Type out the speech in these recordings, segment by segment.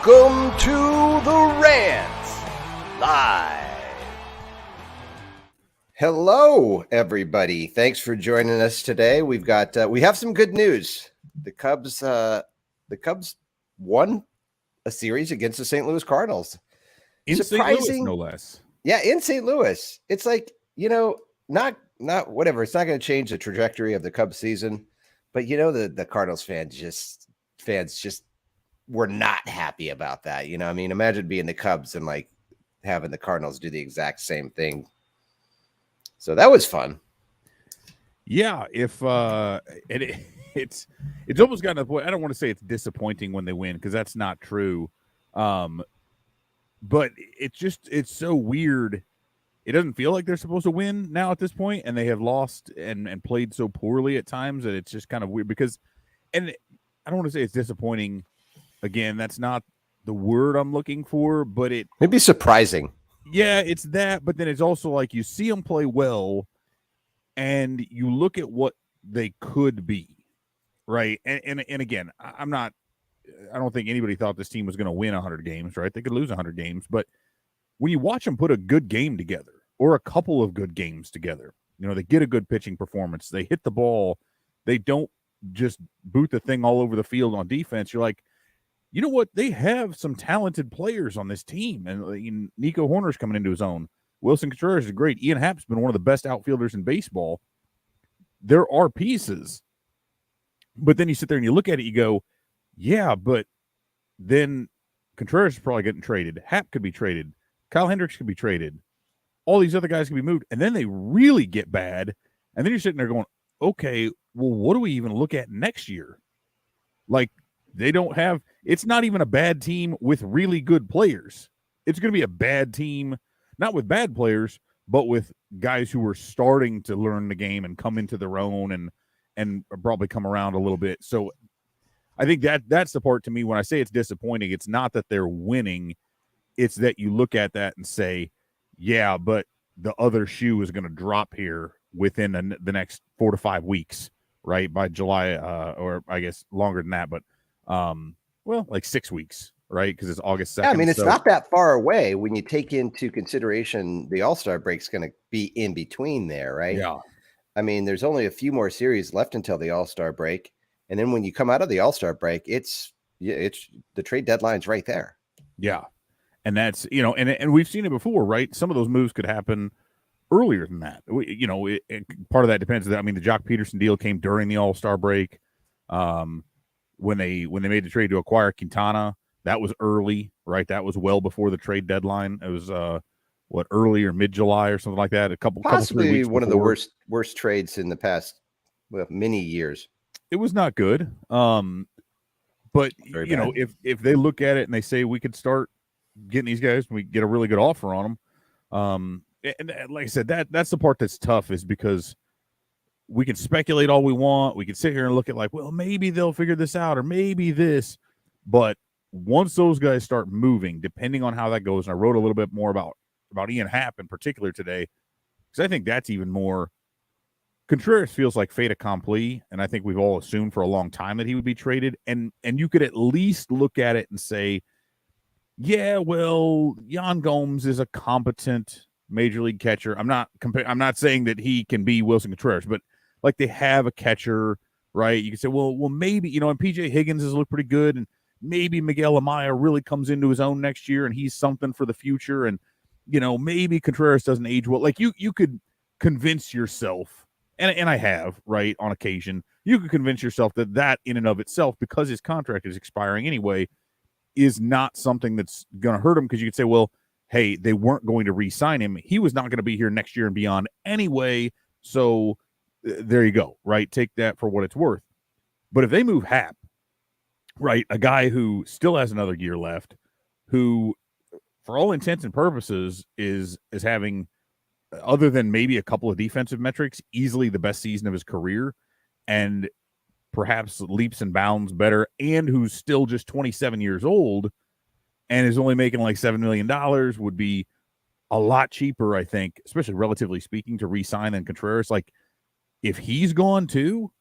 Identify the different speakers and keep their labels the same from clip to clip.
Speaker 1: Welcome to the Rant Live. Hello, everybody. Thanks for joining us today. We have some good news. The Cubs won a series against the St. Louis Cardinals.
Speaker 2: In St. Louis, no less.
Speaker 1: Yeah, in St. Louis. It's like, not whatever. It's not going to change the trajectory of the Cubs season, but the Cardinals fans just were not happy about that. I mean, imagine being the Cubs and like having the Cardinals do the exact same thing. So that was fun.
Speaker 2: Yeah, it's almost gotten to the point. I don't want to say it's disappointing when they win because that's not true. But it's so weird. It doesn't feel like they're supposed to win now at this point, and they have lost and played so poorly at times that it's just kind of weird because, and I don't want to say it's disappointing. Again, that's not the word I'm looking for, but it
Speaker 1: may be surprising.
Speaker 2: Yeah, it's that, but then it's also like you see them play well, and you look at what they could be, right? And again, I don't think anybody thought this team was going to win 100 games, right? They could lose 100 games, but when you watch them put a good game together or a couple of good games together, they get a good pitching performance, they hit the ball, they don't just boot the thing all over the field on defense. You're like, you know what? They have some talented players on this team, and Nico Hoerner's coming into his own. Wilson Contreras is great. Ian Happ's been one of the best outfielders in baseball. There are pieces, but then you sit there and you look at it, you go, yeah, but then Contreras is probably getting traded. Happ could be traded. Kyle Hendricks could be traded. All these other guys can be moved, and then they really get bad, and then you're sitting there going, okay, well, what do we even look at next year? Like, they don't have – it's not even a bad team with really good players. It's going to be a bad team, not with bad players, but with guys who are starting to learn the game and come into their own and probably come around a little bit. So I think that's the part to me when I say it's disappointing. It's not that they're winning. It's that you look at that and say, yeah, but the other shoe is going to drop here within the next 4 to 5 weeks, right? By July or I guess longer than that, but like 6 weeks, right? Because it's August 2nd.
Speaker 1: Yeah, I mean, it's not that far away when you take into consideration the All-Star break's going to be in between there, right?
Speaker 2: Yeah.
Speaker 1: I mean, there's only a few more series left until the All-Star break. And then when you come out of the All-Star break, it's the trade deadline's right there.
Speaker 2: Yeah. And that's, and we've seen it before, right? Some of those moves could happen earlier than that. Part of that depends. I mean, the Jock Peterson deal came during the All-Star break. When they made the trade to acquire Quintana, that was early, right? That was well before the trade deadline. It was early or mid-July or something like that.
Speaker 1: Possibly one of the worst trades in the past many years.
Speaker 2: It was not good. But if they look at it and they say we could start getting these guys, we get a really good offer on them. And like I said, that's the part that's tough, is because we can speculate all we want. We can sit here and look at like, well, maybe they'll figure this out or maybe this. But once those guys start moving, depending on how that goes, and I wrote a little bit more about Ian Happ in particular today, because I think that's even more. Contreras feels like fait accompli, and I think we've all assumed for a long time that he would be traded. And you could at least look at it and say, yeah, well, Yan Gomes is a competent major league catcher. I'm not saying that he can be Wilson Contreras, but like they have a catcher, right? You can say, well, maybe, and PJ Higgins has looked pretty good, and maybe Miguel Amaya really comes into his own next year and he's something for the future. And, maybe Contreras doesn't age well. Like you could convince yourself, and I have, right, on occasion, you could convince yourself that in and of itself, because his contract is expiring anyway, is not something that's going to hurt him, because you could say, well, hey, they weren't going to re-sign him. He was not going to be here next year and beyond anyway, so there you go, right? Take that for what it's worth. But if they move Happ, right, a guy who still has another year left, who, for all intents and purposes, is having, other than maybe a couple of defensive metrics, easily the best season of his career, and perhaps leaps and bounds better, and who's still just 27 years old and is only making like $7 million, would be a lot cheaper, I think, especially relatively speaking, to re-sign than Contreras. Like, if he's gone too,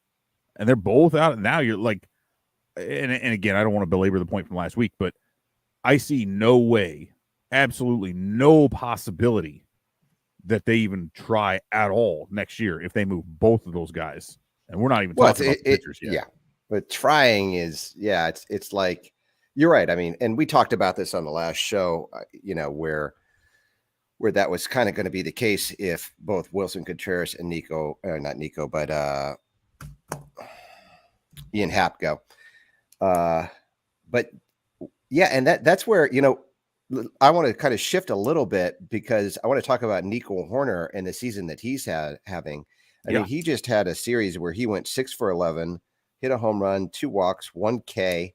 Speaker 2: and they're both out, now you're like, and again, I don't want to belabor the point from last week, but I see no way, absolutely no possibility that they even try at all next year if they move both of those guys. And we're not even talking about the pitchers yet.
Speaker 1: Yeah, but trying is, it's like, you're right. I mean, and we talked about this on the last show, where that was kind of going to be the case if both Wilson Contreras and not Nico, but Ian Happ go. But yeah, and that's where, I want to kind of shift a little bit because I want to talk about Nico Hoerner and the season that he's having. I mean, he just had a series where he went 6 for 11, hit a home run, 2 walks, 1 K,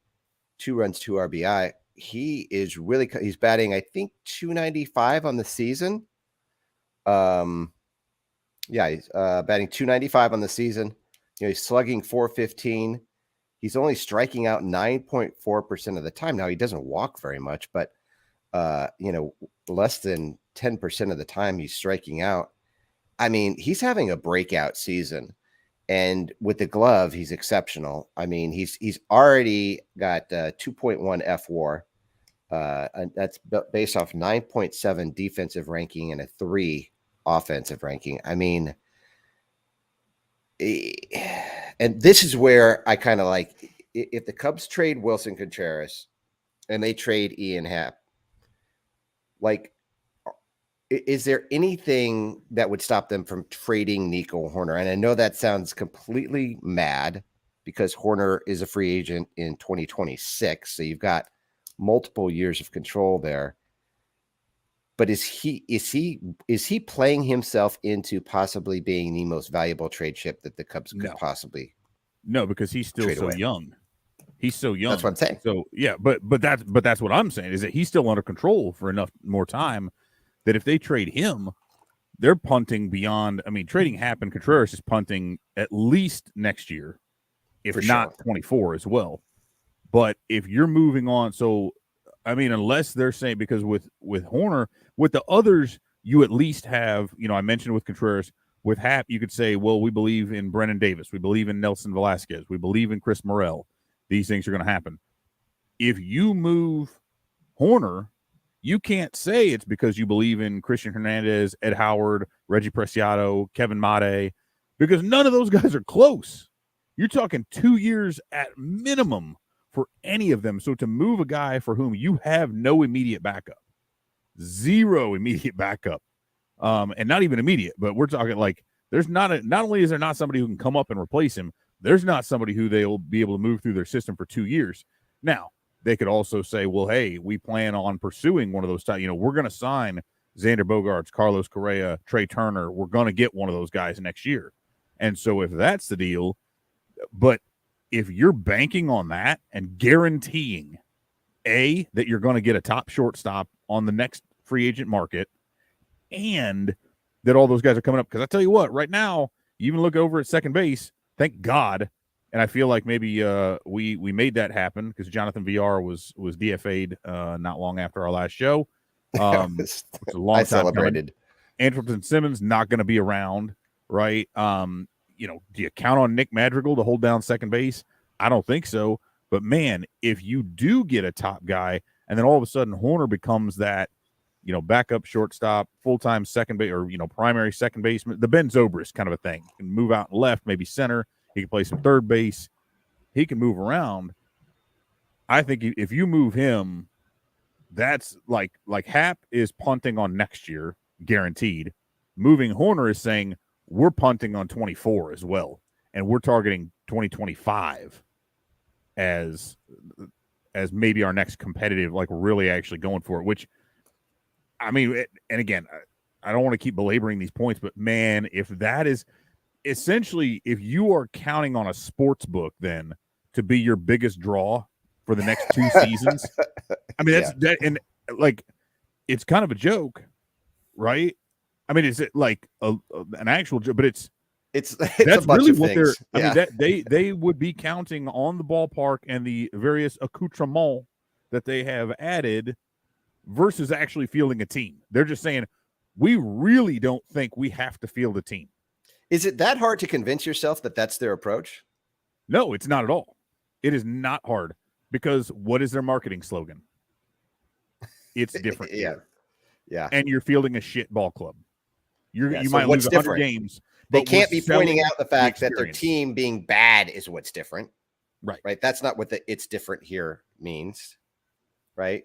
Speaker 1: 2 runs, 2 RBI. He's batting, I think, 295 on the season. He's batting 295 on the season. He's slugging 415. He's only striking out 9.4% of the time. Now, he doesn't walk very much, but less than 10% of the time he's striking out. I mean, he's having a breakout season, and with the glove, he's exceptional. I mean, he's already got 2.1 FWAR. And that's based off 9.7 defensive ranking and a 3 offensive ranking. I mean, and this is where I kind of like, if the Cubs trade Wilson Contreras and they trade Ian Happ, like, is there anything that would stop them from trading Nico Hoerner? And I know that sounds completely mad because Hoerner is a free agent in 2026. So you've got multiple years of control there. But is he playing himself into possibly being the most valuable trade chip that the Cubs could possibly?
Speaker 2: No, because he's still so young. He's so young.
Speaker 1: That's what I'm saying.
Speaker 2: So yeah, but that's what I'm saying is that he's still under control for enough more time that if they trade him, they're punting beyond. I mean, trading Happ and Contreras is punting at least next year, if not 24 as well. But if you're moving on, so I mean, unless they're saying, because with Hoerner, with the others, you at least have, I mentioned with Contreras, with Happ, you could say, well, we believe in Brennan Davis, we believe in Nelson Velasquez, we believe in Chris Morel. These things are going to happen. If you move Hoerner, you can't say it's because you believe in Christian Hernandez, Ed Howard, Reggie Preciado, Kevin Mate, because none of those guys are close. You're talking 2 years at minimum for any of them. So to move a guy for whom you have no immediate backup, zero immediate backup, and not even immediate, but we're talking like there's not only is there not somebody who can come up and replace him, there's not somebody who they'll be able to move through their system for 2 years. Now, they could also say, well, hey, we plan on pursuing one of those. We're going to sign Xander Bogaerts, Carlos Correa, Trey Turner. We're going to get one of those guys next year. And so if that's the deal, but if you're banking on that and guaranteeing, A, that you're going to get a top shortstop on the next free agent market, and that all those guys are coming up, because I tell you what, right now, you even look over at second base, thank God. And I feel like maybe we made that happen because Jonathan VR was DFA'd not long after our last show. It's a long time
Speaker 1: celebrated.
Speaker 2: Antwerpen Simmons not going to be around, right? Do you count on Nick Madrigal to hold down second base? I don't think so. But man, if you do get a top guy, and then all of a sudden Hoerner becomes that, backup shortstop, full-time second base, or primary second baseman, the Ben Zobrist kind of a thing. He can move out and left, maybe center. He can play some third base. He can move around. I think if you move him, that's like Happ is punting on next year, guaranteed. Moving Hoerner is saying we're punting on 24 as well, and we're targeting 2025 as maybe our next competitive, like we're really actually going for it. Which, I mean, and again, I don't want to keep belaboring these points, but man, if that is essentially, if you are counting on a sports book then to be your biggest draw for the next 2 seasons, I mean, that, and like, it's kind of a joke, right? I mean, is it like an actual joke? But it's
Speaker 1: that's
Speaker 2: a bunch really of what
Speaker 1: things.
Speaker 2: I mean, that they would be counting on the ballpark and the various accoutrements that they have added versus actually fielding a team. They're just saying, we really don't think we have to field a team.
Speaker 1: Is it that hard to convince yourself that that's their approach?
Speaker 2: No, it's not at all. It is not hard, because what is their marketing slogan? it's different here.
Speaker 1: Yeah.
Speaker 2: And you're fielding a shit ball club. You
Speaker 1: So
Speaker 2: might lose 100 games.
Speaker 1: They can't be pointing out the fact that their
Speaker 2: experience.
Speaker 1: team being bad is what's different.
Speaker 2: Right.
Speaker 1: That's not what the it's different here means. Right.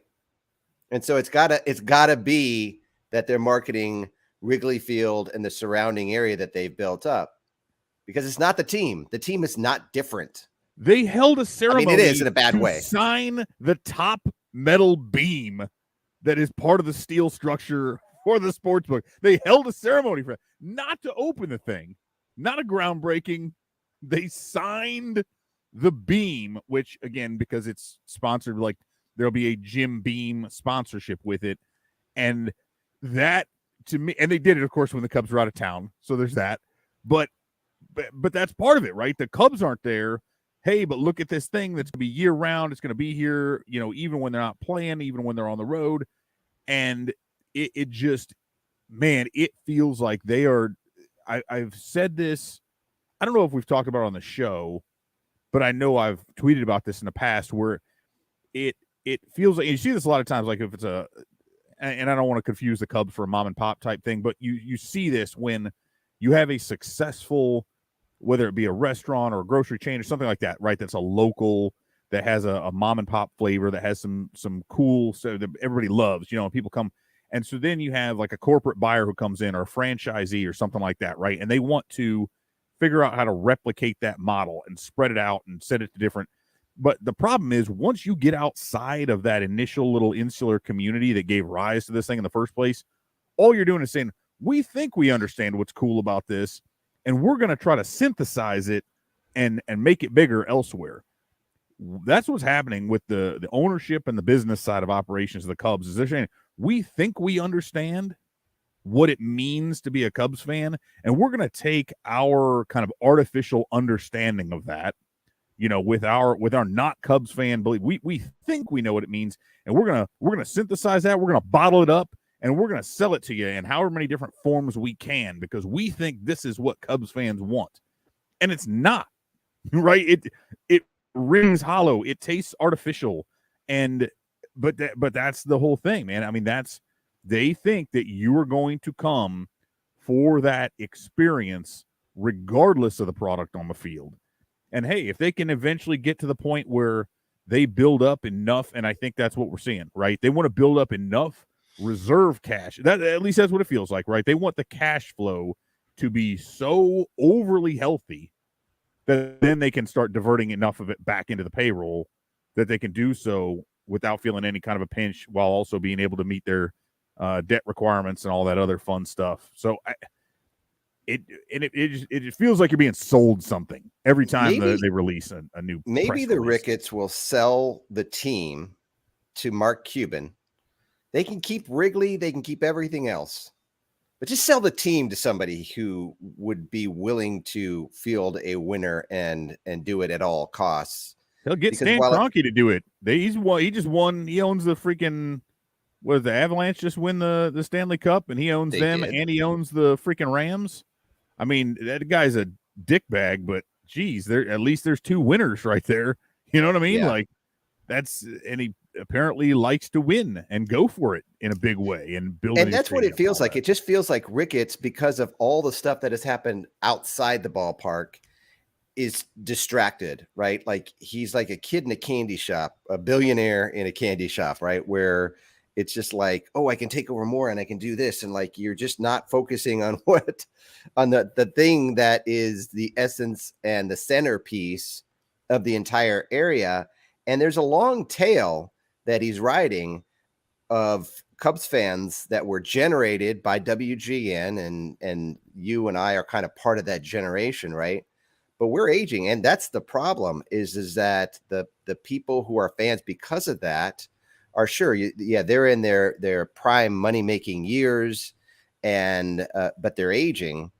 Speaker 1: And so it's gotta be that they're marketing Wrigley Field and the surrounding area that they've built up, because it's not the team. The team is not different.
Speaker 2: They held a ceremony.
Speaker 1: I mean, it is in a bad
Speaker 2: to
Speaker 1: way.
Speaker 2: Sign the top metal beam that is part of the steel structure for the sports book. They held a ceremony for it, not to open the thing, not a groundbreaking. They signed the beam, which again, because it's sponsored, like there'll be a Jim Beam sponsorship with it. And that to me, and they did it, of course, when the Cubs were out of town. So there's that. But that's part of it, right? The Cubs aren't there. Hey, but look at this thing that's going to be year round. It's going to be here, even when they're not playing, even when they're on the road. And it just, man, it feels like they are. I've said this. I don't know if we've talked about it on the show, but I know I've tweeted about this in the past where it feels like, and you see this a lot of times, like if it's and I don't want to confuse the Cubs for a mom and pop type thing, but you see this when you have a successful, whether it be a restaurant or a grocery chain or something like that, right? That's a local, that has a mom and pop flavor, that has some cool, so that everybody loves, people come. And so then you have like a corporate buyer who comes in, or a franchisee or something like that, right? And they want to figure out how to replicate that model and spread it out and set it to different. But the problem is, once you get outside of that initial little insular community that gave rise to this thing in the first place, all you're doing is saying, we think we understand what's cool about this, and we're going to try to synthesize it and make it bigger elsewhere. That's what's happening with the ownership and the business side of operations of the Cubs. Is they're saying, we think we understand what it means to be a Cubs fan, and we're going to take our kind of artificial understanding of that, with our not Cubs fan belief. We think we know what it means, and we're gonna synthesize that. We're gonna bottle it up, and we're gonna sell it to you in however many different forms we can, because we think this is what Cubs fans want. And it's not, right? It rings hollow. It tastes artificial, but that's the whole thing, man. I mean, they think that you are going to come for that experience regardless of the product on the field. And hey, if they can eventually get to the point where they build up enough, and I think that's what we're seeing, right? They want to build up enough reserve cash. That, at least that's what it feels like, right? They want the cash flow to be so overly healthy that then they can start diverting enough of it back into the payroll that they can do so without feeling any kind of a pinch, while also being able to meet their debt requirements and all that other fun stuff. So it just feels like you're being sold something every time they release a new.
Speaker 1: Maybe the Ricketts will sell the team to Mark Cuban. They can keep Wrigley, they can keep everything else, but just sell the team to somebody who would be willing to field a winner and do it at all costs.
Speaker 2: They'll get Stan Kroenke to do it. He just won. He owns the freaking. Was the Avalanche just win the Stanley Cup, and he owns them, and he owns the freaking Rams? I mean, that guy's a dickbag, but geez, at least there's two winners right there. You know what I mean?
Speaker 1: Yeah.
Speaker 2: Like and he apparently likes to win and go for it in a big way and build.
Speaker 1: And that's what it feels like. It just feels like Ricketts, because of all the stuff that has happened outside the ballpark, is distracted, right? Like he's like a kid in a candy shop, a billionaire in a candy shop, right? Where it's just like, oh, I can take over more and I can do this. And like, you're just not focusing on the thing that is the essence and the centerpiece of the entire area. And there's a long tail that he's riding of Cubs fans that were generated by WGN, and you and I are kind of part of that generation, right? But we're aging, and that's the problem is that the people who are fans because of that are they're in their prime money-making years, and but they're aging.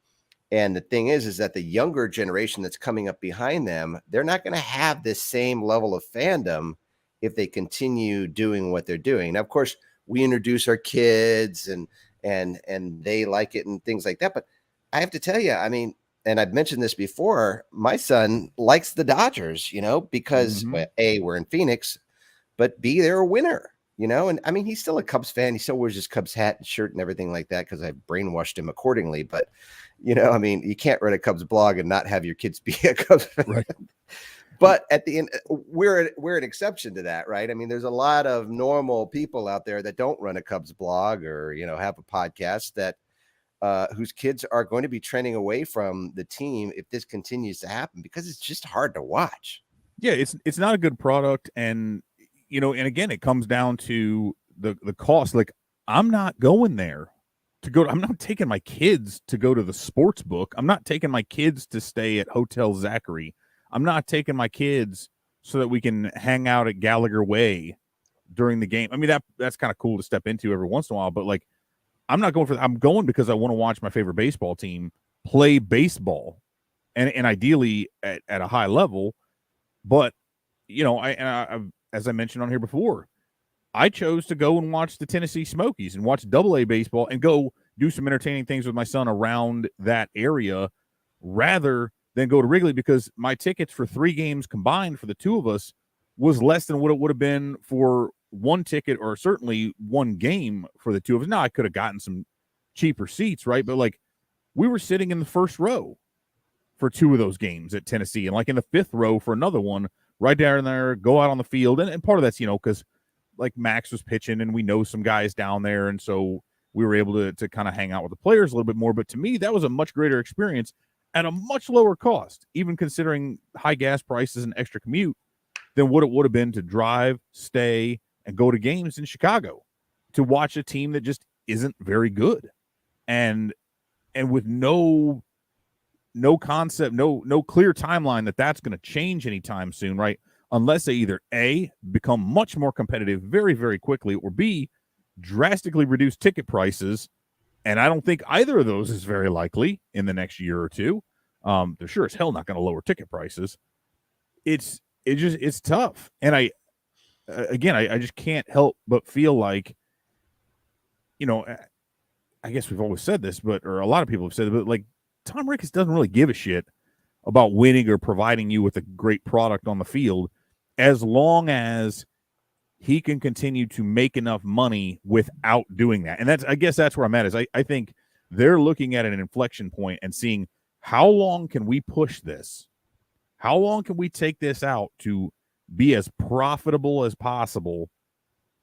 Speaker 1: And the thing is that the younger generation that's coming up behind them, they're not going to have this same level of fandom if they continue doing what they're doing. Now, of course, we introduce our kids and they like it and things like that. But I have to tell you, I mean, and I've mentioned this before, my son likes the Dodgers, because A, we're in Phoenix, but B, they're a winner. And I mean, he's still a Cubs fan. He still wears his Cubs hat and shirt and everything like that because I brainwashed him accordingly. But, I mean, you can't write a Cubs blog and not have your kids be a Cubs fan.
Speaker 2: Right.
Speaker 1: But at the end, we're an exception to that, right? I mean, there's a lot of normal people out there that don't run a Cubs blog or, have a podcast that whose kids are going to be trending away from the team if this continues to happen because it's just hard to watch.
Speaker 2: Yeah, it's not a good product, and and again, it comes down to the cost. Like, I'm not going there to go. I'm not taking my kids to go to the sports book. I'm not taking my kids to stay at Hotel Zachary. I'm not taking my kids so that we can hang out at Gallagher Way during the game. I mean, that's kind of cool to step into every once in a while, but like, I'm not going for that. I'm going because I want to watch my favorite baseball team play baseball, and ideally at a high level. But I as I mentioned on here before, I chose to go and watch the Tennessee Smokies and watch Double-A baseball and go do some entertaining things with my son around that area rather than go to Wrigley, because my tickets for 3 games combined for the two of us was less than what it would have been for one ticket, or certainly one game for the two of us. Now, I could have gotten some cheaper seats, right? But like, we were sitting in the first row for 2 of those games at Tennessee, and like in the 5th row for another one, right down there, go out on the field. And part of that's, because like Max was pitching and we know some guys down there. And so we were able to kind of hang out with the players a little bit more. But to me, that was a much greater experience at a much lower cost, even considering high gas prices and extra commute, than what it would have been to drive, stay, and go to games in Chicago to watch a team that just isn't very good. And with no concept, no clear timeline that's going to change anytime soon, right? Unless they either A, become much more competitive very, very quickly, or B, drastically reduce ticket prices. And I don't think either of those is very likely in the next year or two. They're sure as hell not going to lower ticket prices. It's tough. And I just can't help but feel like, I guess we've always said this, or a lot of people have said it, but like, Tom Ricketts doesn't really give a shit about winning or providing you with a great product on the field, as long as he can continue to make enough money without doing that. And I guess that's where I'm at, is I think they're looking at an inflection point and seeing, how long can we push this? How long can we take this out to be as profitable as possible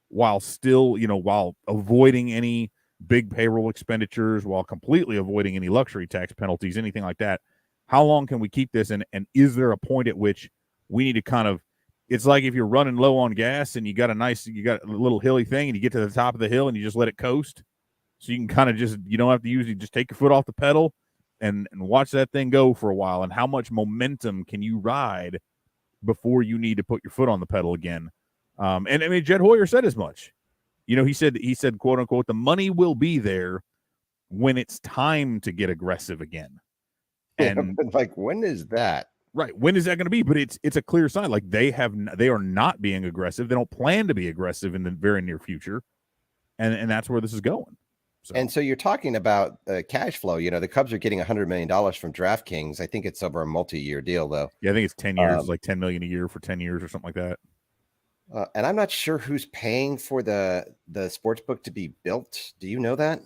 Speaker 2: while still, while avoiding any big payroll expenditures, while completely avoiding any luxury tax penalties, anything like that? How long can we keep this? And is there a point at which we need to kind of, it's like if you're running low on gas and you got a little hilly thing and you get to the top of the hill and you just let it coast. So you can kind of you don't have to you just take your foot off the pedal and watch that thing go for a while. And how much momentum can you ride before you need to put your foot on the pedal again? And I mean, Jed Hoyer said as much. He said, quote unquote, the money will be there when it's time to get aggressive again. And
Speaker 1: like, when is that?
Speaker 2: Right. When is that going to be? But it's a clear sign. Like, they are not being aggressive. They don't plan to be aggressive in the very near future. And that's where this is going. So.
Speaker 1: And so you're talking about cash flow. The Cubs are getting $100 million from DraftKings. I think it's over a multi-year deal, though.
Speaker 2: Yeah, I think it's 10 years, like $10 million a year for 10 years or something like that.
Speaker 1: And I'm not sure who's paying for the sports book to be built. Do you know that?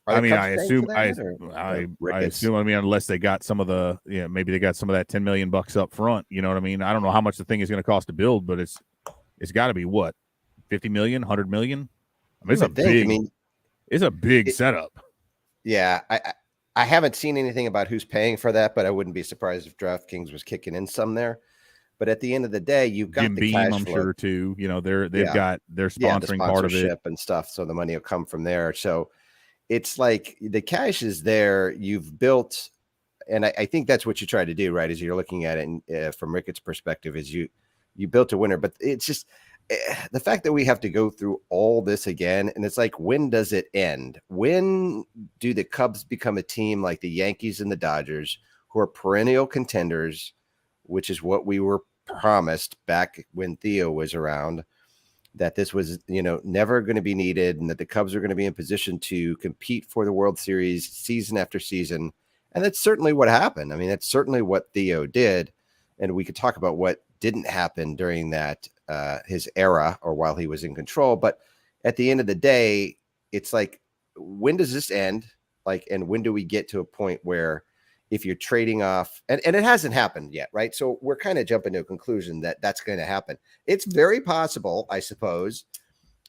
Speaker 2: I mean, I assume. I assume. I mean, unless they got some of the, maybe they got some of that $10 million bucks up front. You know what I mean? I don't know how much the thing is going to cost to build, but it's got to be what, 50 million, 100 million. I mean, it's a big setup.
Speaker 1: Yeah, I haven't seen anything about who's paying for that, but I wouldn't be surprised if DraftKings was kicking in some there. But at the end of the day, you've got
Speaker 2: Jim
Speaker 1: the
Speaker 2: Beam,
Speaker 1: cash
Speaker 2: I'm
Speaker 1: flow.
Speaker 2: Sure too. They've got their sponsoring part of it
Speaker 1: and stuff, so the money will come from there. So it's like the cash is there. You've built, and I think that's what you try to do, right? As you're looking at it, and from Ricketts' perspective, is you built a winner. But it's just the fact that we have to go through all this again, and it's like, when does it end? When do the Cubs become a team like the Yankees and the Dodgers, who are perennial contenders, which is what we were promised back when Theo was around, that this was, never going to be needed, and that the Cubs are going to be in position to compete for the World Series season after season. And that's certainly what happened. I mean, that's certainly what Theo did. And we could talk about what didn't happen during that his era or while he was in control. But at the end of the day, it's like, when does this end? Like, and when do we get to a point where if you're trading off, and it hasn't happened yet, right? So we're kind of jumping to a conclusion that that's going to happen. It's very possible, I suppose,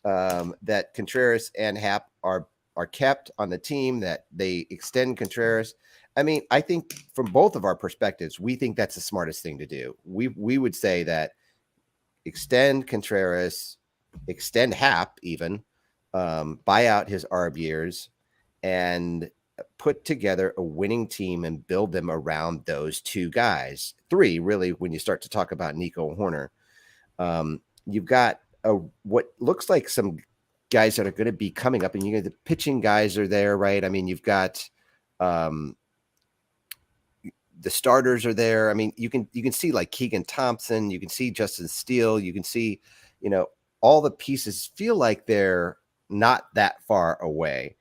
Speaker 1: that Contreras and Happ are kept on the team, that they extend Contreras. I mean, I think from both of our perspectives, we think that's the smartest thing to do. We would say that extend Contreras, extend Happ even, buy out his ARB years, and put together a winning team and build them around those two guys. Three, really, when you start to talk about Nico Hoerner. You've got what looks like some guys that are going to be coming up, and the pitching guys are there, right? I mean, you've got the starters are there. I mean, you can see like Keegan Thompson, you can see Justin Steele, you can see, all the pieces feel like they're not that far away.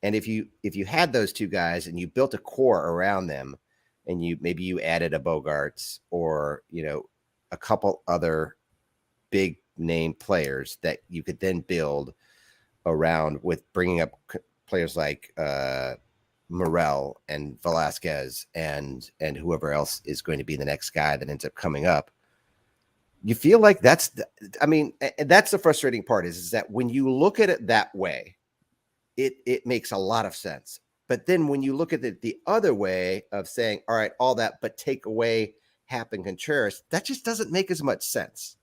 Speaker 1: And if you had those two guys and you built a core around them, and maybe you added a Bogarts or a couple other big name players that you could then build around with bringing up players like Morel and Velasquez and whoever else is going to be the next guy that ends up coming up. You feel like that's the frustrating part is that when you look at it that way, it makes a lot of sense. But then when you look at it the other way of saying, all right, all that, but take away Happ and Contreras, that just doesn't make as much sense.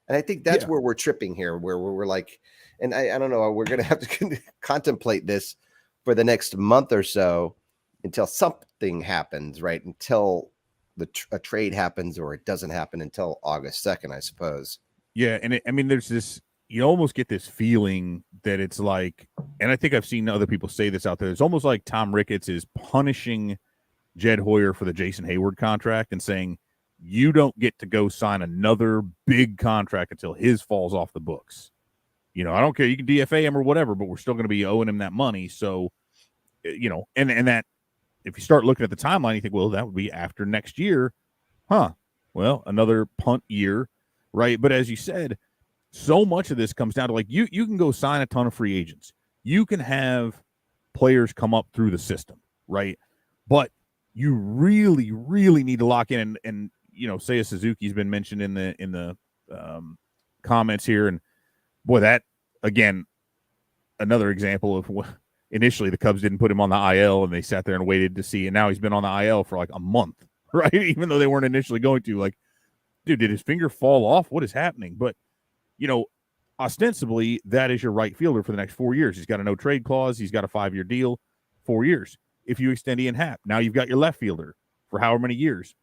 Speaker 1: And I think that's where we're tripping here, where we're like, and I don't know, we're going to have to contemplate this for the next month or so until something happens, right? Until a trade happens, or it doesn't happen until August 2nd, I suppose.
Speaker 2: Yeah. And there's this, you almost get this feeling that it's like, and I think I've seen other people say this out there, it's almost like Tom Ricketts is punishing Jed Hoyer for the Jason Hayward contract and saying, you don't get to go sign another big contract until his falls off the books. I don't care. You can DFA him or whatever, but we're still going to be owing him that money. So, and that if you start looking at the timeline, you think, well, that would be after next year. Well, another punt year, right? But as you said, so much of this comes down to like you can go sign a ton of free agents. You can have players come up through the system, right? But you really, really need to lock in and Seiya Suzuki's been mentioned in the comments here, and boy, that again, another example of what initially the Cubs didn't put him on the IL and they sat there and waited to see, and now he's been on the IL for like a month, right? Even though they weren't initially going to. Like, dude, did his finger fall off? What is happening? But ostensibly, that is your right fielder for the next 4 years. He's got a no trade clause. He's got a 5-year deal, 4 years. If you extend Ian Happ, now you've got your left fielder for however many years.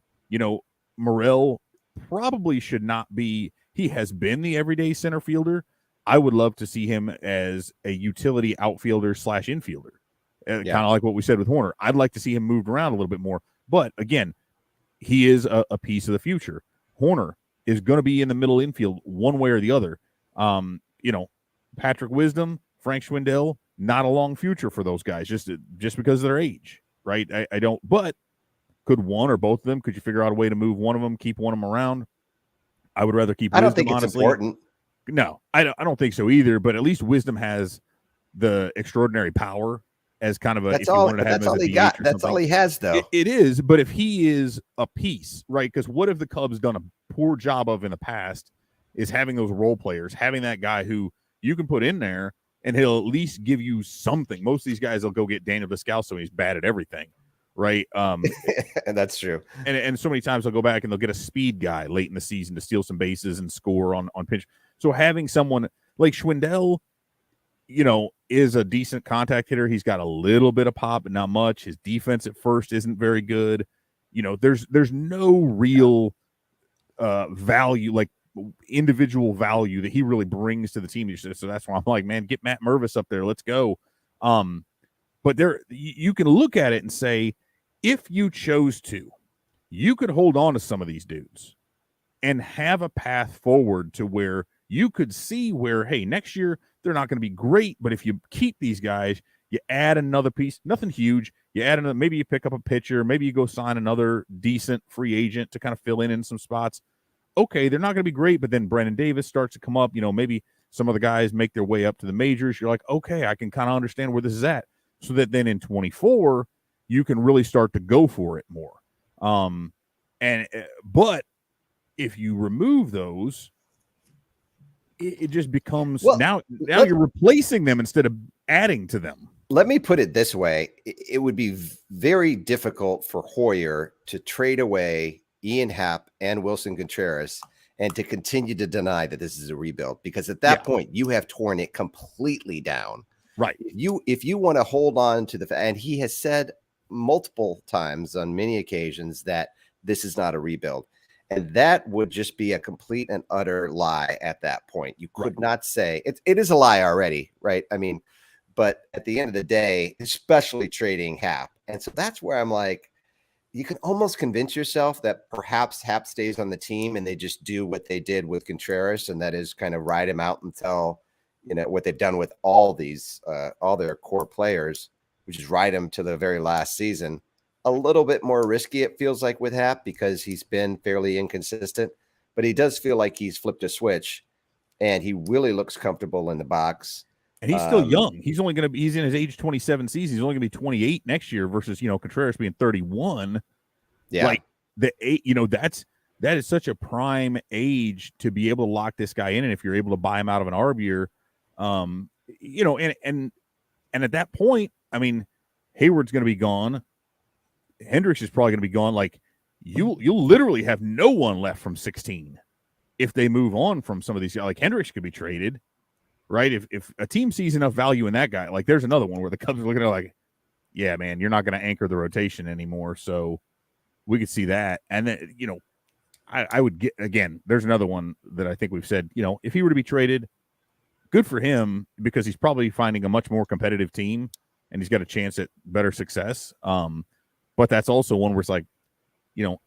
Speaker 2: Morel probably should not be. He has been the everyday center fielder. I would love to see him as a utility outfielder / infielder, kind of like what we said with Hoerner. I'd like to see him moved around a little bit more. But again, he is a piece of the future. Hoerner is going to be in the middle infield one way or the other. Patrick Wisdom, Frank Schwindel, not a long future for those guys just because of their age, right? I don't, but could one or both of them, could you figure out a way to move one of them, keep one of them around? I would rather keep Wisdom,
Speaker 1: I don't think it's
Speaker 2: honestly.
Speaker 1: important.
Speaker 2: No, I don't think so either, but at least Wisdom has the extraordinary power as kind of a,
Speaker 1: that's all he got. That's all he has, though.
Speaker 2: It is, but if he is a piece, right? Because what have the Cubs done a poor job of in the past is having those role players, having that guy who you can put in there and he'll at least give you something. Most of these guys will go get Daniel Descalso and he's bad at everything, right?
Speaker 1: And that's true.
Speaker 2: And so many times they'll go back and they'll get a speed guy late in the season to steal some bases and score on pitch. So having someone like Schwindel, is a decent contact hitter. He's got a little bit of pop, but not much. His defense at first isn't very good. There's no real value, like individual value that he really brings to the team. So that's why I'm like, man, get Matt Mervis up there. Let's go. But you can look at it and say, if you chose to, you could hold on to some of these dudes and have a path forward to where you could see where, hey, next year they're not going to be great, but if you keep these guys, you add another piece, nothing huge. You add another, maybe you pick up a pitcher, maybe you go sign another decent free agent to kind of fill in some spots. okay, they're not going to be great, but then Brandon Davis starts to come up. Maybe some of the guys make their way up to the majors. You're like, okay, I can kind of understand where this is at. So that then in 24, you can really start to go for it more. But if you remove those, it just becomes now you're replacing them instead of adding to them.
Speaker 1: Let me put it this way. It would be very difficult for Hoyer to trade away Ian Happ and Wilson Contreras and to continue to deny that this is a rebuild, because at that point you have torn it completely down.
Speaker 2: Right.
Speaker 1: If you want to hold on to and he has said multiple times on many occasions that this is not a rebuild. And that would just be a complete and utter lie at that point. You could not say it is a lie already, right? I mean, but at the end of the day, especially trading Hap. And so that's where I'm like, you can almost convince yourself that perhaps Hap stays on the team and they just do what they did with Contreras, and that is kind of ride him out until, what they've done with all their core players, which is ride him to the very last season. A little bit more risky, it feels like, with Hap, because he's been fairly inconsistent, but he does feel like he's flipped a switch and he really looks comfortable in the box.
Speaker 2: And he's still young. He's in his age 27 season. He's only going to be 28 next year versus, Contreras being 31.
Speaker 1: Yeah.
Speaker 2: Like that is such a prime age to be able to lock this guy in. And if you're able to buy him out of an arb year, and at that point, I mean, Hayward's going to be gone. Hendricks is probably going to be gone. Like you'll literally have no one left from 16 if they move on from some of these. Like Hendricks could be traded, right? If a team sees enough value in that guy, like there's another one where the Cubs are looking at like, yeah, man, you're not going to anchor the rotation anymore. So we could see that. And then, I would get, again, there's another one that I think we've said, if he were to be traded, good for him, because he's probably finding a much more competitive team and he's got a chance at better success. But that's also one where it's like,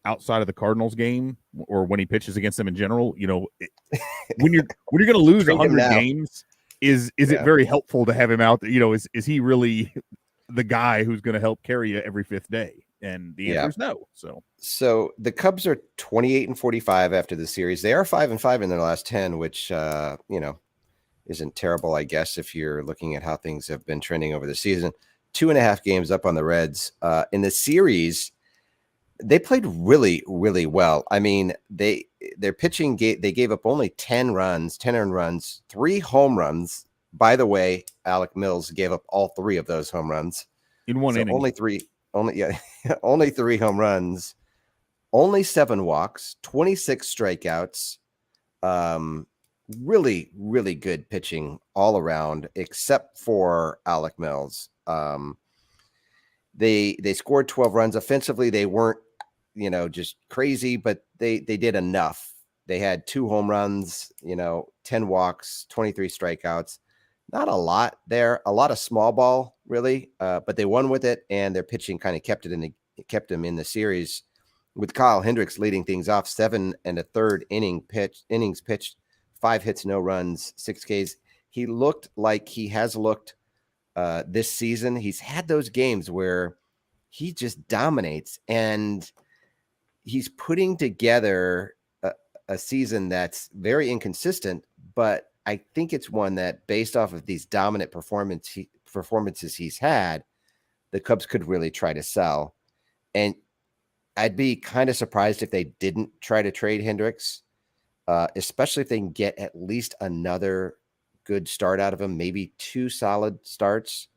Speaker 2: outside of the Cardinals game or when he pitches against them in general, when you're going to lose 100 games, is it very helpful to have him out? Is he really the guy who's going to help carry you every fifth day? And the answer is no.
Speaker 1: So the Cubs are 28-45 after the series. They are 5-5 in their last 10, which isn't terrible, I guess, if you're looking at how things have been trending over the season. 2.5 games up on the Reds. In the series, they played really, really well. I mean, their pitching they gave up only 10 earned runs, 3 home runs. By the way, Alec Mills gave up all 3 of those home runs
Speaker 2: in one inning.
Speaker 1: Only 3 home runs, only 7 walks, 26 strikeouts. Really, really good pitching all around, except for Alec Mills. They scored 12 runs. Offensively, they weren't, just crazy, but they did enough. They had 2 home runs, 10 walks, 23 strikeouts. Not a lot there. A lot of small ball, really, but they won with it, and their pitching kind of kept them in the series. With Kyle Hendricks leading things off, 7 1/3 innings pitched, 5 hits, no runs, 6 Ks. He looked like he has looked this season. He's had those games where he just dominates, and he's putting together a season that's very inconsistent, but I think it's one that, based off of these dominant performances he's had, the Cubs could really try to sell. And I'd be kind of surprised if they didn't try to trade Hendricks, especially if they can get at least another good start out of him, maybe 2 solid starts.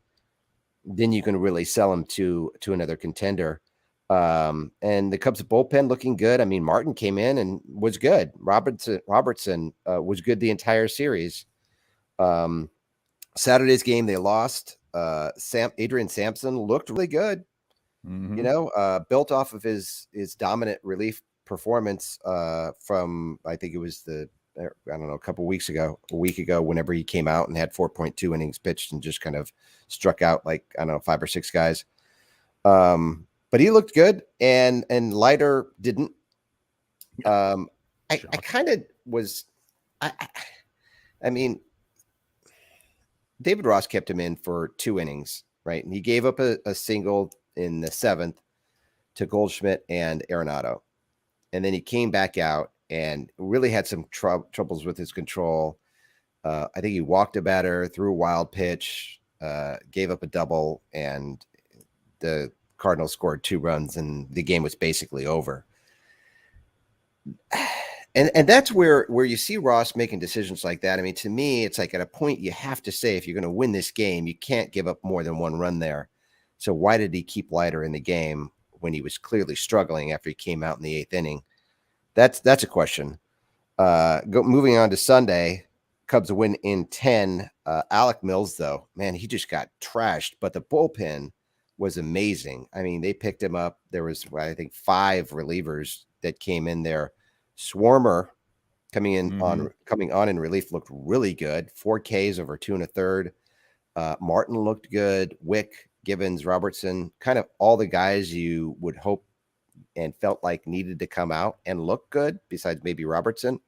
Speaker 1: Then you can really sell him to another contender. And the Cubs bullpen looking good. I mean, Martin came in and was good. Robertson was good the entire series. Saturday's game, they lost. Adrian Sampson looked really good.
Speaker 2: Mm-hmm.
Speaker 1: Built off of his dominant relief performance from, I think it was a week ago, whenever he came out and had 4.2 innings pitched and just kind of struck out 5 or 6 guys. But he looked good, and Leiter didn't. I kind of was. I mean, David Ross kept him in for 2 innings, right? And he gave up a single in the 7th to Goldschmidt and Arenado, and then he came back out and really had some troubles with his control. I think he walked a batter, threw a wild pitch, gave up a double, and the Cardinals scored 2 runs, and the game was basically over. And that's where you see Ross making decisions like that. I mean, to me, it's like at a point you have to say, if you're going to win this game, you can't give up more than 1 run there. So why did he keep Leiter in the game when he was clearly struggling after he came out in the 8th inning? That's a question. Moving on to Sunday, Cubs win in 10. Alec Mills, though, man, he just got trashed, but the bullpen was amazing. I mean, they picked him up. There was, I think, 5 relievers that came in there. Swarmer coming on in relief looked really good. 4 Ks over 2 1/3. Martin looked good. Wick, Gibbons, Robertson, kind of all the guys you would hope and felt like needed to come out and look good, besides maybe Robertson,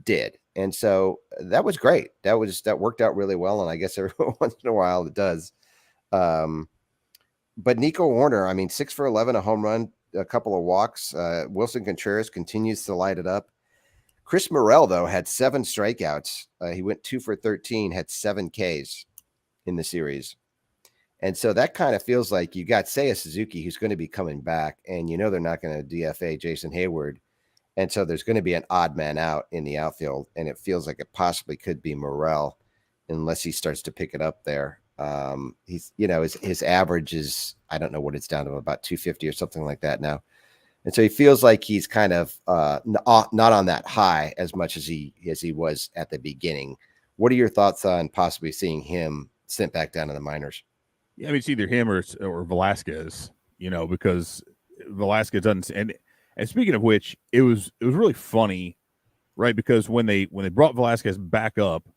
Speaker 1: did. And so that was great. That worked out really well. And I guess every once in a while it does. But Nico Hoerner, I mean, 6 for 11, a home run, a couple of walks. Wilson Contreras continues to light it up. Chris Morel, though, had 7 strikeouts. He went 2 for 13, had 7 Ks in the series. And so that kind of feels like you got Seiya Suzuki, who's going to be coming back, and you know they're not going to DFA Jason Hayward. And so there's going to be an odd man out in the outfield, and it feels like it possibly could be Morel unless he starts to pick it up there. He's, his average is, I don't know what it's down to, about 250 or something like that now. And so he feels like he's kind of not on that high as much as he was at the beginning. What are your thoughts on possibly seeing him sent back down to the minors?
Speaker 2: Yeah, I mean, it's either him or Velasquez, because Velasquez doesn't. And speaking of which, it was really funny, right? Because when they brought Velasquez back up,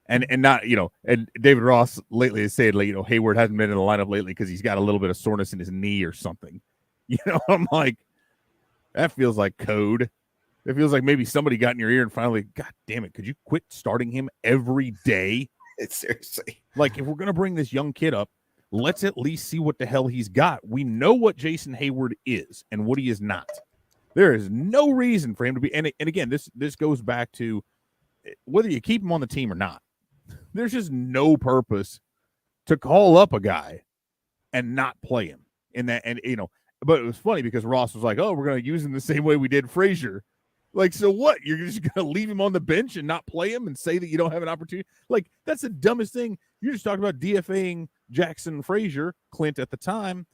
Speaker 2: and not, and David Ross lately has said, like, Hayward hasn't been in the lineup lately because he's got a little bit of soreness in his knee or something. I'm like, that feels like code. It feels like maybe somebody got in your ear and finally, God damn it, could you quit starting him every day?
Speaker 1: It's seriously.
Speaker 2: Like, if we're going to bring this young kid up, let's at least see what the hell he's got. We know what Jason Hayward is and what he is not. There is no reason for him to be. And again, this goes back to whether you keep him on the team or not. There's just no purpose to call up a guy and not play him in that. And, but it was funny because Ross was like, oh, we're going to use him the same way we did Frazier. Like, so what? You're just going to leave him on the bench and not play him and say that you don't have an opportunity? Like, that's the dumbest thing. You just talked about DFAing Jackson Frazier, Clint at the time,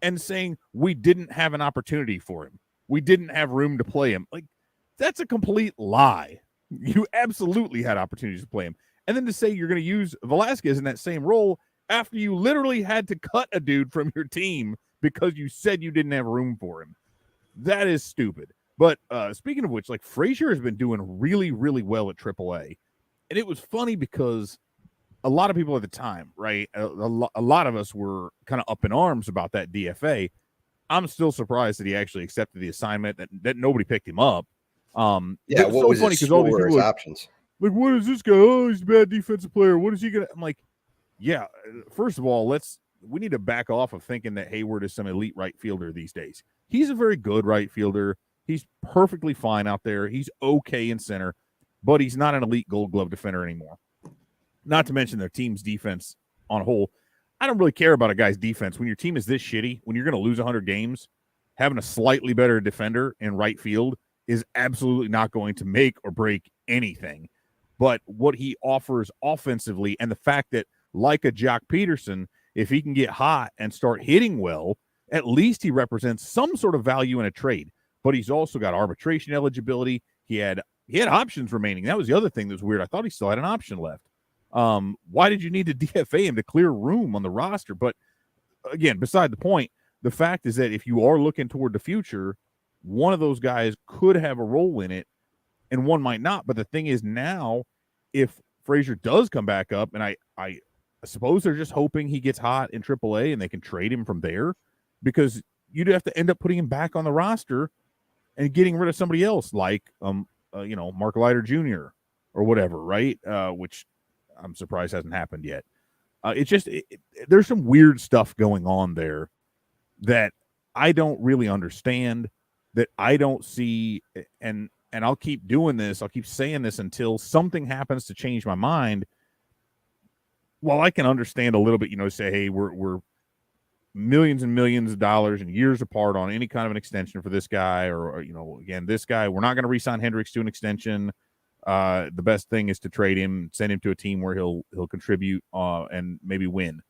Speaker 2: and saying we didn't have an opportunity for him. We didn't have room to play him. Like, that's a complete lie. You absolutely had opportunities to play him. And then to say you're going to use Velasquez in that same role after you literally had to cut a dude from your team because you said you didn't have room for him. That is stupid. But speaking of which, like, Frazier has been doing really, really well at AAA. And it was funny because a lot of people at the time, right, a lot of us were kind of up in arms about that DFA. I'm still surprised that he actually accepted the assignment, that nobody picked him up.
Speaker 1: What so was funny because all these people options.
Speaker 2: Like, what is this guy? Oh, he's a bad defensive player. What is he gonna? I'm like, yeah. First of all, we need to back off of thinking that Hayward is some elite right fielder these days. He's a very good right fielder. He's perfectly fine out there. He's okay in center, but he's not an elite Gold Glove defender anymore. Not to mention their team's defense on a whole. I don't really care about a guy's defense. When your team is this shitty, when you're going to lose 100 games, having a slightly better defender in right field is absolutely not going to make or break anything. But what he offers offensively, and the fact that, like a Jock Peterson, if he can get hot and start hitting well, at least he represents some sort of value in a trade. But he's also got arbitration eligibility. He had options remaining. That was the other thing that was weird. I thought he still had an option left. Why did you need to DFA him to clear room on the roster? But again, beside the point, the fact is that if you are looking toward the future, one of those guys could have a role in it and one might not. But the thing is, now, if Frazier does come back up, and I suppose they're just hoping he gets hot in AAA and they can trade him from there, because you'd have to end up putting him back on the roster and getting rid of somebody else like, Mark Leiter Jr. or whatever, right? Which I'm surprised hasn't happened yet. There's some weird stuff going on there that I don't really understand, that I don't see. And and I'll keep doing this, I'll keep saying this until something happens to change my mind. Well, I can understand a little bit, say, hey, we're millions and millions of dollars and years apart on any kind of an extension for this guy, or again, this guy, we're not going to re-sign Hendricks to an extension. The best thing is to trade him, send him to a team where he'll contribute and maybe win.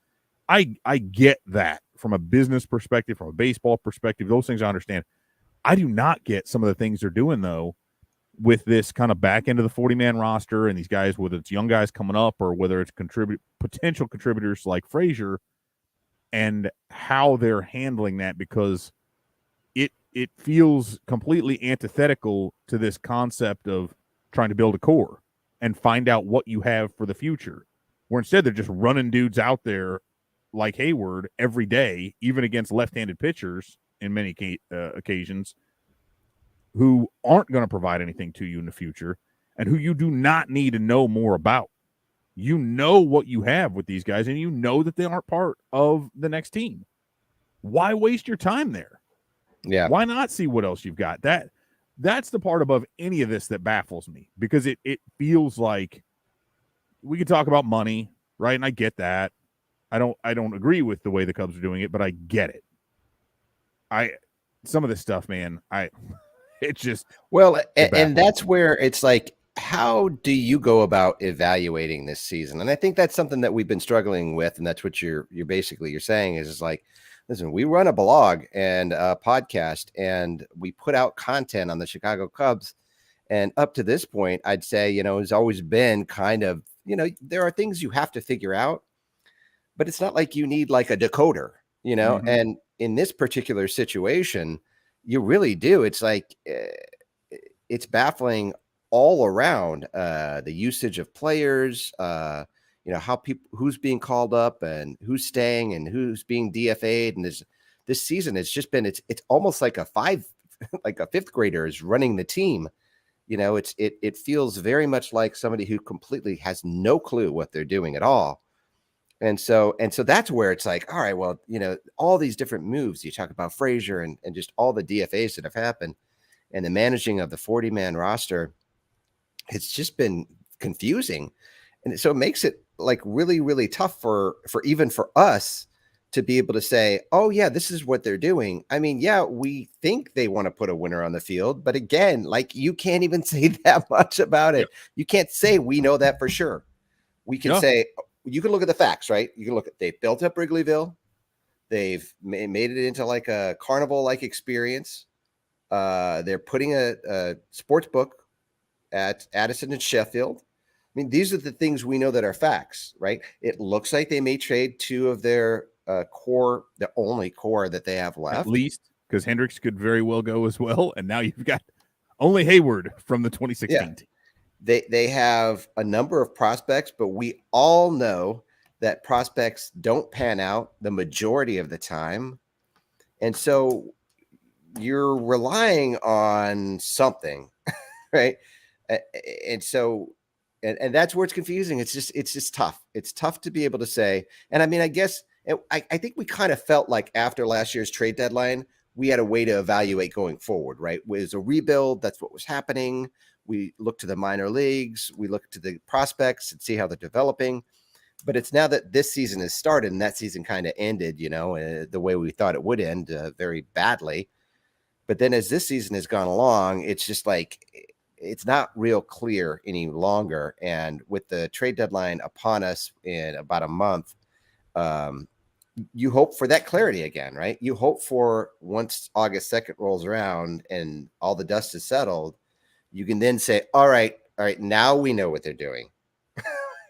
Speaker 2: I get that from a business perspective, from a baseball perspective, those things I understand. I do not get some of the things they're doing, though, with this kind of back end of the 40-man roster and these guys, whether it's young guys coming up or whether it's potential contributors like Frazier, and how they're handling that, because it feels completely antithetical to this concept of trying to build a core and find out what you have for the future, where instead they're just running dudes out there like Hayward every day, even against left-handed pitchers in many occasions, who aren't going to provide anything to you in the future and who you do not need to know more about. You know what you have with these guys, and you know that they aren't part of the next team. Why waste your time there?
Speaker 1: Yeah.
Speaker 2: Why not see what else you've got? That's the part above any of this that baffles me, because it feels like we could talk about money, right? And I get that. I don't agree with the way the Cubs are doing it, but I get it. Some of this stuff, man, it's just
Speaker 1: and that's where it's like, how do you go about evaluating this season? And I think that's something that we've been struggling with, and that's what you're saying is like, listen, we run a blog and a podcast, and we put out content on the Chicago Cubs, and up to this point, I'd say, it's always been kind of, there are things you have to figure out, but it's not like you need like a decoder,
Speaker 2: Mm-hmm.
Speaker 1: And in this particular situation, you really do. It's like, it's baffling all around, the usage of players, how who's being called up and who's staying and who's being DFA'd. And this season, it's just been, it's almost like like a fifth grader is running the team. It feels very much like somebody who completely has no clue what they're doing at all. And so that's where it's like, all right, well, all these different moves, you talk about Frazier and just all the DFAs that have happened and the managing of the 40-man roster, it's just been confusing. And so it makes it like really, really tough for even for us to be able to say, oh yeah, this is what they're doing. I mean, yeah, we think they want to put a winner on the field, but again, like, you can't even say that much about it.
Speaker 2: Yeah.
Speaker 1: You can't say we know that for sure. We can say, you can look at the facts, right? You can look at, they've built up Wrigleyville. They've made it into like a carnival-like experience. They're putting a sports book at Addison and Sheffield. I mean, these are the things we know that are facts, right? It looks like they may trade two of their core, the only core that they have left.
Speaker 2: At least, because Hendricks could very well go as well. And now you've got only Hayward from the 2016 team.
Speaker 1: They have a number of prospects, but we all know that prospects don't pan out the majority of the time. And so you're relying on something, right? And so, and that's where it's confusing. It's just tough. It's tough to be able to say. And I mean, I guess I think we kind of felt like after last year's trade deadline, we had a way to evaluate going forward, right? It was a rebuild. That's what was happening. We look to the minor leagues. We look to the prospects and see how they're developing. But it's now that this season has started and that season kind of ended, the way we thought it would end, very badly. But then as this season has gone along, it's just like, it's not real clear any longer. And with the trade deadline upon us in about a month, you hope for that clarity again, right? You hope for, once August 2nd rolls around and all the dust is settled, you can then say, all right, now we know what they're doing,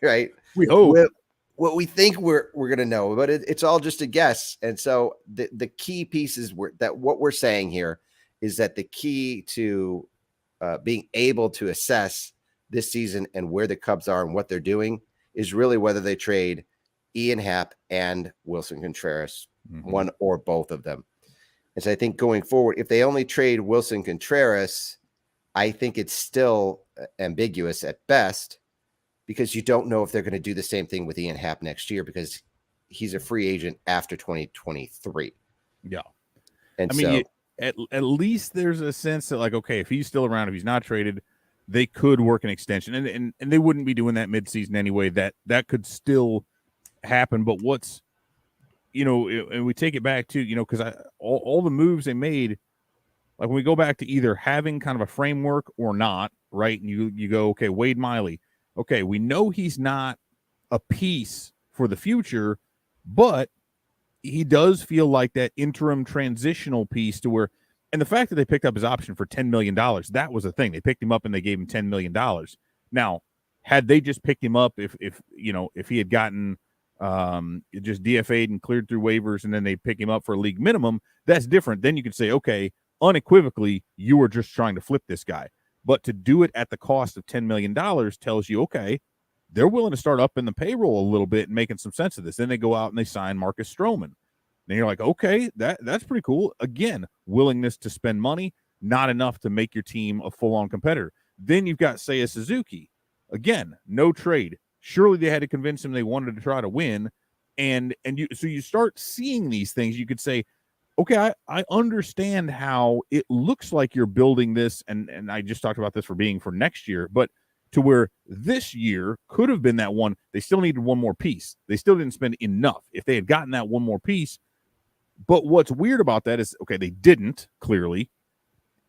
Speaker 1: right?
Speaker 2: We hope.
Speaker 1: What we think we're going to know, but it's all just a guess. And so the key pieces that what we're saying here is that the key to being able to assess this season and where the Cubs are and what they're doing is really whether they trade Ian Happ and Wilson Contreras, one or both of them. And so I think going forward, if they only trade Wilson Contreras, I think it's still ambiguous at best, because you don't know if they're going to do the same thing with Ian Happ next year, because he's a free agent after 2023.
Speaker 2: Yeah.
Speaker 1: And
Speaker 2: I mean, at least there's a sense that, like, okay, if he's still around, if he's not traded, they could work an extension, and they wouldn't be doing that midseason anyway. That could still happen. But what's, and we take it back to, because all the moves they made, like when we go back to either having kind of a framework or not, right? And you go, okay, Wade Miley, okay, we know he's not a piece for the future, but he does feel like that interim transitional piece to where, and the fact that they picked up his option for $10 million, that was the thing. They picked him up and they gave him $10 million. Now, had they just picked him up, if he had gotten just DFA'd and cleared through waivers and then they pick him up for a league minimum, that's different. Then you could say, okay, unequivocally, you were just trying to flip this guy. But to do it at the cost of $10 million tells you, okay, they're willing to start up in the payroll a little bit and making some sense of this. Then they go out and they sign Marcus Stroman. And you're like, okay, that's pretty cool. Again, willingness to spend money, not enough to make your team a full-on competitor. Then you've got Seiya Suzuki. Again, no trade. Surely they had to convince him they wanted to try to win. So you start seeing these things. You could say, okay, I understand how it looks like you're building this, and I just talked about this for next year, but to where this year could have been that one. They still needed one more piece. They still didn't spend enough. If they had gotten that one more piece, but what's weird about that is, okay, they didn't, clearly,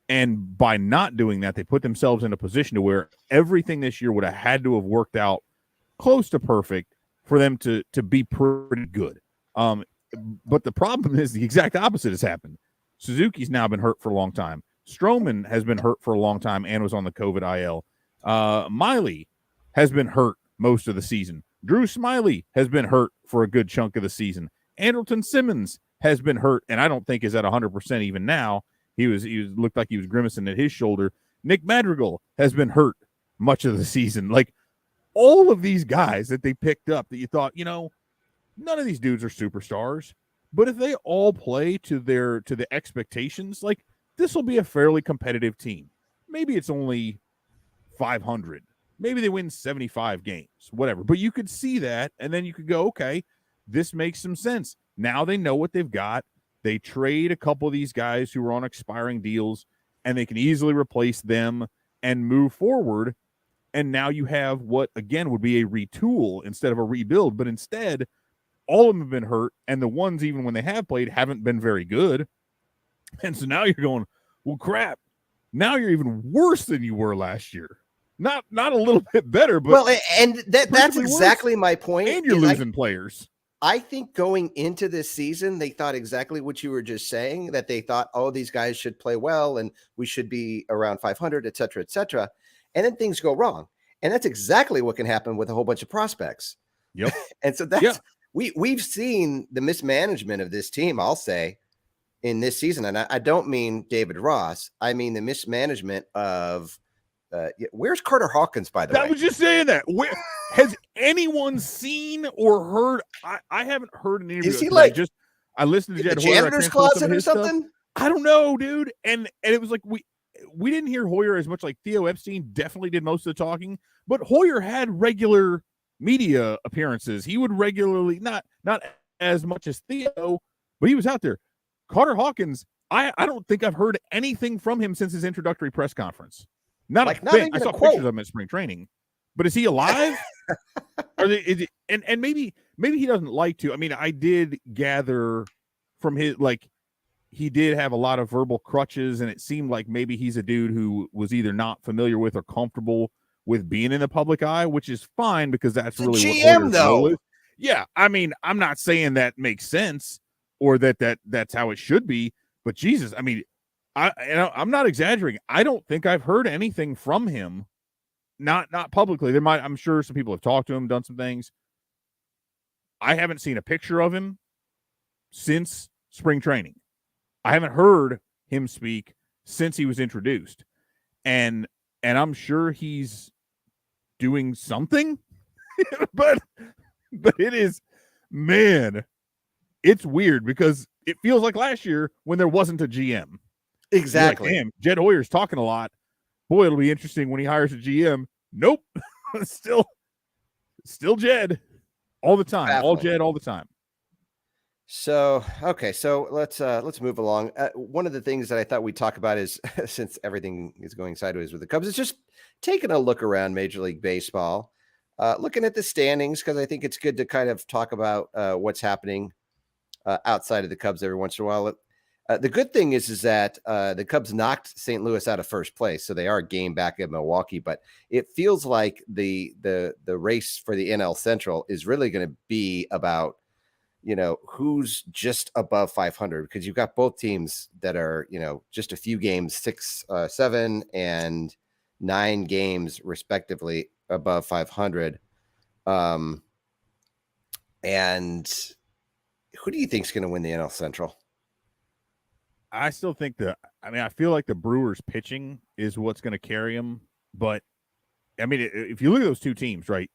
Speaker 2: and by not doing that, they put themselves in a position to where everything this year would have had to have worked out close to perfect for them to be pretty good. But the problem is the exact opposite has happened. Suzuki's now been hurt for a long time. Stroman has been hurt for a long time and was on the COVID IL. Miley has been hurt most of the season. Drew Smiley has been hurt for a good chunk of the season. Andrelton Simmons has been hurt, and I don't think is at 100% even now. He looked like he was grimacing at his shoulder. Nick Madrigal has been hurt much of the season. Like, all of these guys that they picked up that you thought, none of these dudes are superstars, but if they all play to the expectations, like, this will be a fairly competitive team. Maybe it's only 500. Maybe they win 75 games, whatever. But you could see that, and then you could go, okay, this makes some sense. Now they know what they've got. They trade a couple of these guys who are on expiring deals, and they can easily replace them and move forward. And now you have what, again, would be a retool instead of a rebuild. But instead, all of them have been hurt, and the ones, even when they have played, haven't been very good. And so now you're going, well, crap. Now you're even worse than you were last year. Not a little bit better, but
Speaker 1: that's exactly my point.
Speaker 2: And you're losing players.
Speaker 1: I think going into this season, they thought exactly what you were just saying, that they thought, oh, these guys should play well and we should be around 500, et cetera, et cetera. And then things go wrong. And that's exactly what can happen with a whole bunch of prospects.
Speaker 2: Yep.
Speaker 1: And so that's we've seen the mismanagement of this team, I'll say, in this season. And I don't mean David Ross. I mean the mismanagement of where's Carter Hawkins, by the way?
Speaker 2: I was just saying that. Where has anyone seen or heard? I haven't heard an interview.
Speaker 1: Is he like
Speaker 2: I listened to Jed
Speaker 1: the
Speaker 2: Hoyer,
Speaker 1: janitor's closet or something?
Speaker 2: Stuff. I don't know, dude. And it was like we didn't hear Hoyer as much. Like Theo Epstein definitely did most of the talking, but Hoyer had regular media appearances. He would regularly, not as much as Theo, but he was out there. Carter Hawkins, I don't think I've heard anything from him since his introductory press conference. Not even I saw pictures of him at spring training, but is he alive? And maybe he doesn't like to. I mean, I did gather from his, like, he did have a lot of verbal crutches, and it seemed like maybe he's a dude who was either not familiar with or comfortable with being in the public eye, which is fine because that's really
Speaker 1: GM,
Speaker 2: what Hoyer's
Speaker 1: though.
Speaker 2: role is. Yeah, I mean, I'm not saying that makes sense or that's how it should be, but Jesus, I mean, I'm not exaggerating. I don't think I've heard anything from him, not publicly. I'm sure some people have talked to him, done some things. I haven't seen a picture of him since spring training. I haven't heard him speak since he was introduced, and I'm sure he's doing something, but it is, man, it's weird because it feels like last year when there wasn't a GM.
Speaker 1: Exactly.
Speaker 2: Like, damn, Jed Hoyer's talking a lot. Boy, it'll be interesting when he hires a GM. Nope. Still Jed all the time.
Speaker 1: Baffling.
Speaker 2: All Jed all the time.
Speaker 1: So let's move along. One of the things that I thought we'd talk about is since everything is going sideways with the Cubs, is just taking a look around Major League Baseball, looking at the standings, because I think it's good to kind of talk about what's happening outside of the Cubs every once in a while. The good thing is that the Cubs knocked St. Louis out of first place, so they are a game back at Milwaukee. But it feels like the race for the NL Central is really going to be about who's just above 500, because you've got both teams that are just a few games, 6, 7, and 9 games respectively above 500. And who do you think is going to win the NL Central?
Speaker 2: I still think I feel like the Brewers pitching is what's going to carry them. But I mean, if you look at those two teams, right?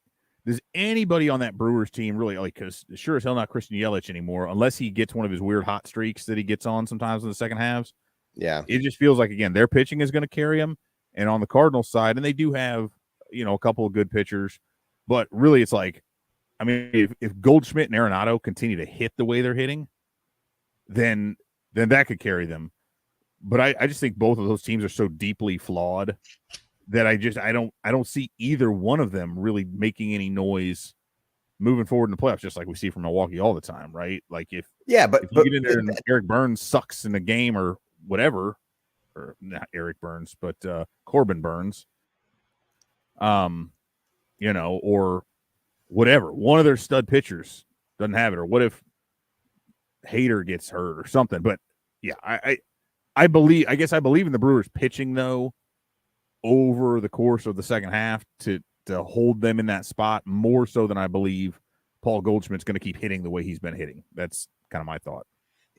Speaker 2: Does anybody on that Brewers team really, like, because sure as hell not Christian Yelich anymore, unless he gets one of his weird hot streaks that he gets on sometimes in the second halves.
Speaker 1: Yeah.
Speaker 2: It just feels like, again, their pitching is going to carry them. And on the Cardinals side, and they do have, a couple of good pitchers, but really it's like, I mean, if Goldschmidt and Arenado continue to hit the way they're hitting, then that could carry them. But I just think both of those teams are so deeply flawed that I don't see either one of them really making any noise moving forward in the playoffs, just like we see from Milwaukee all the time, right? Like if you get in there and Eric Burns sucks in a game or whatever, or not Eric Burns, but Corbin Burns, or whatever, one of their stud pitchers doesn't have it, or what if Hader gets hurt or something? But yeah, I believe in the Brewers pitching though over the course of the second half to hold them in that spot more so than I believe Paul Goldschmidt's going to keep hitting the way he's been hitting. That's kind of my thought.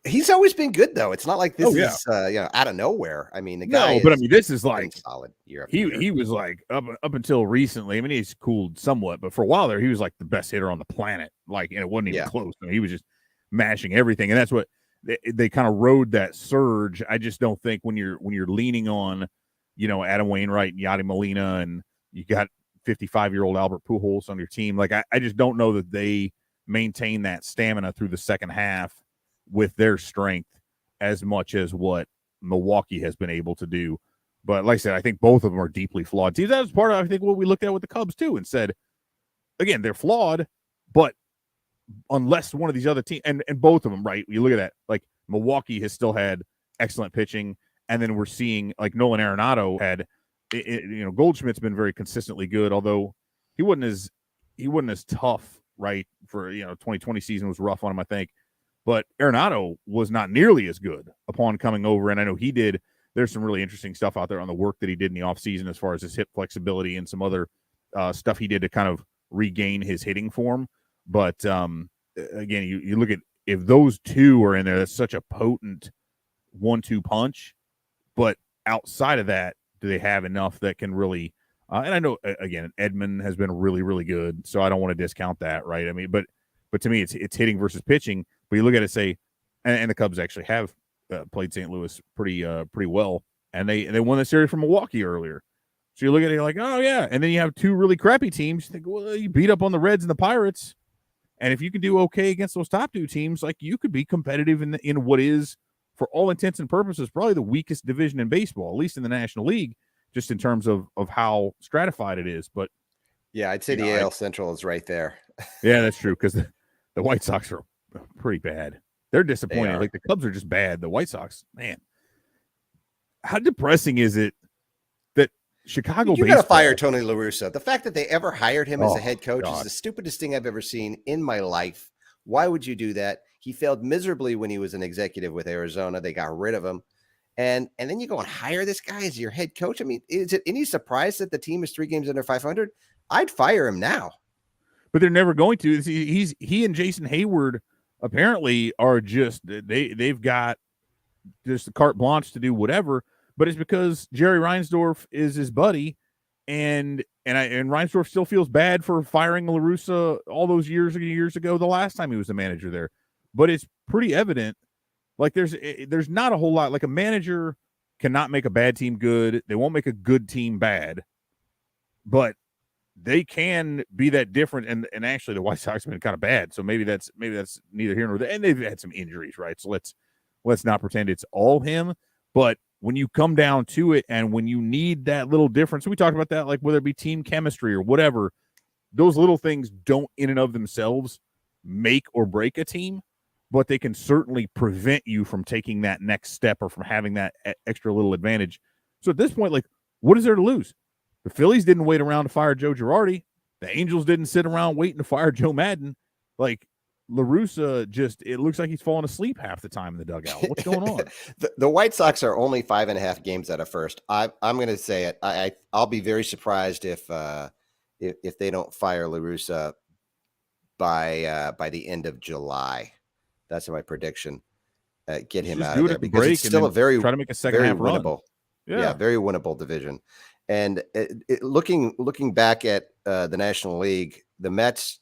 Speaker 1: He's always been good though. It's not like this is out of nowhere. I mean, the guy
Speaker 2: but I mean, this is like
Speaker 1: solid year.
Speaker 2: He was like up until recently. I mean, he's cooled somewhat, but for a while there, he was like the best hitter on the planet. Like, and it wasn't even close. I mean, he was just mashing everything, and that's what they kind of rode that surge. I just don't think when you're leaning on, Adam Wainwright and Yadi Molina, and you got 55-year-old Albert Pujols on your team, like I just don't know that they maintain that stamina through the second half with their strength as much as what Milwaukee has been able to do. But like I said, I think both of them are deeply flawed teams. That was part of, I think, what we looked at with the Cubs too, and said, again, they're flawed, but unless one of these other teams, and both of them, right? You look at that, like Milwaukee has still had excellent pitching, and then we're seeing like Nolan Arenado had, Goldschmidt's been very consistently good, although he wasn't as tough, right? For 2020 season was rough on him, I think, but Arenado was not nearly as good upon coming over, and I know he did. There's some really interesting stuff out there on the work that he did in the offseason as far as his hip flexibility and some other stuff he did to kind of regain his hitting form. But again, you look at, if those two are in there, that's such a potent 1-2 punch. But outside of that, do they have enough that can really and I know, again, Edman has been really, really good, so I don't want to discount that, right? I mean, but to me, it's hitting versus pitching. But you look at it, say, and the Cubs actually have played St. Louis pretty well, and they won the series from Milwaukee earlier. So you look at it, you're like, oh yeah, and then you have two really crappy teams. You think, well, you beat up on the Reds and the Pirates, and if you can do okay against those top two teams, like you could be competitive in what is, for all intents and purposes, probably the weakest division in baseball, at least in the National League, just in terms of how stratified it is. But
Speaker 1: yeah, I'd say the AL Central is right there.
Speaker 2: Yeah, that's true, because the White Sox are pretty bad. They're disappointing. Like the Cubs are just bad. The White Sox, man, how depressing is it that Chicago
Speaker 1: you got to fire Tony La Russa. The fact that they ever hired him as a head coach is the stupidest thing I've ever seen in my life. Why would you do that? He failed miserably when he was an executive with Arizona. They got rid of him. And then you go and hire this guy as your head coach. I mean, is it any surprise that the team is 3 games under 500? I'd fire him now.
Speaker 2: But they're never going to. He and Jason Hayward apparently are just, they've got just the carte blanche to do whatever. But it's because Jerry Reinsdorf is his buddy, and Reinsdorf still feels bad for firing La Russa all those years ago, the last time he was the manager there. But it's pretty evident, like there's not a whole lot. Like a manager cannot make a bad team good. They won't make a good team bad. But they can be that different. And actually, the White Sox have been kind of bad, so maybe that's neither here nor there. And they've had some injuries, right? So let's not pretend it's all him. But when you come down to it, and when you need that little difference, we talked about that, like whether it be team chemistry or whatever, those little things don't in and of themselves make or break a team, but they can certainly prevent you from taking that next step or from having that extra little advantage. So at this point, like, what is there to lose? The Phillies didn't wait around to fire Joe Girardi. The Angels didn't sit around waiting to fire Joe Madden. Like, La Russa it looks like he's falling asleep half the time in the dugout. What's going on?
Speaker 1: The White Sox are only 5.5 games out of first. I'm going to say it. I'll be very surprised if they don't fire La Russa by the end of July. That's my prediction. Get him out of there because it's still a very
Speaker 2: try to make a second half
Speaker 1: winnable.
Speaker 2: Run.
Speaker 1: Yeah, very winnable division. And looking back at the National League, the Mets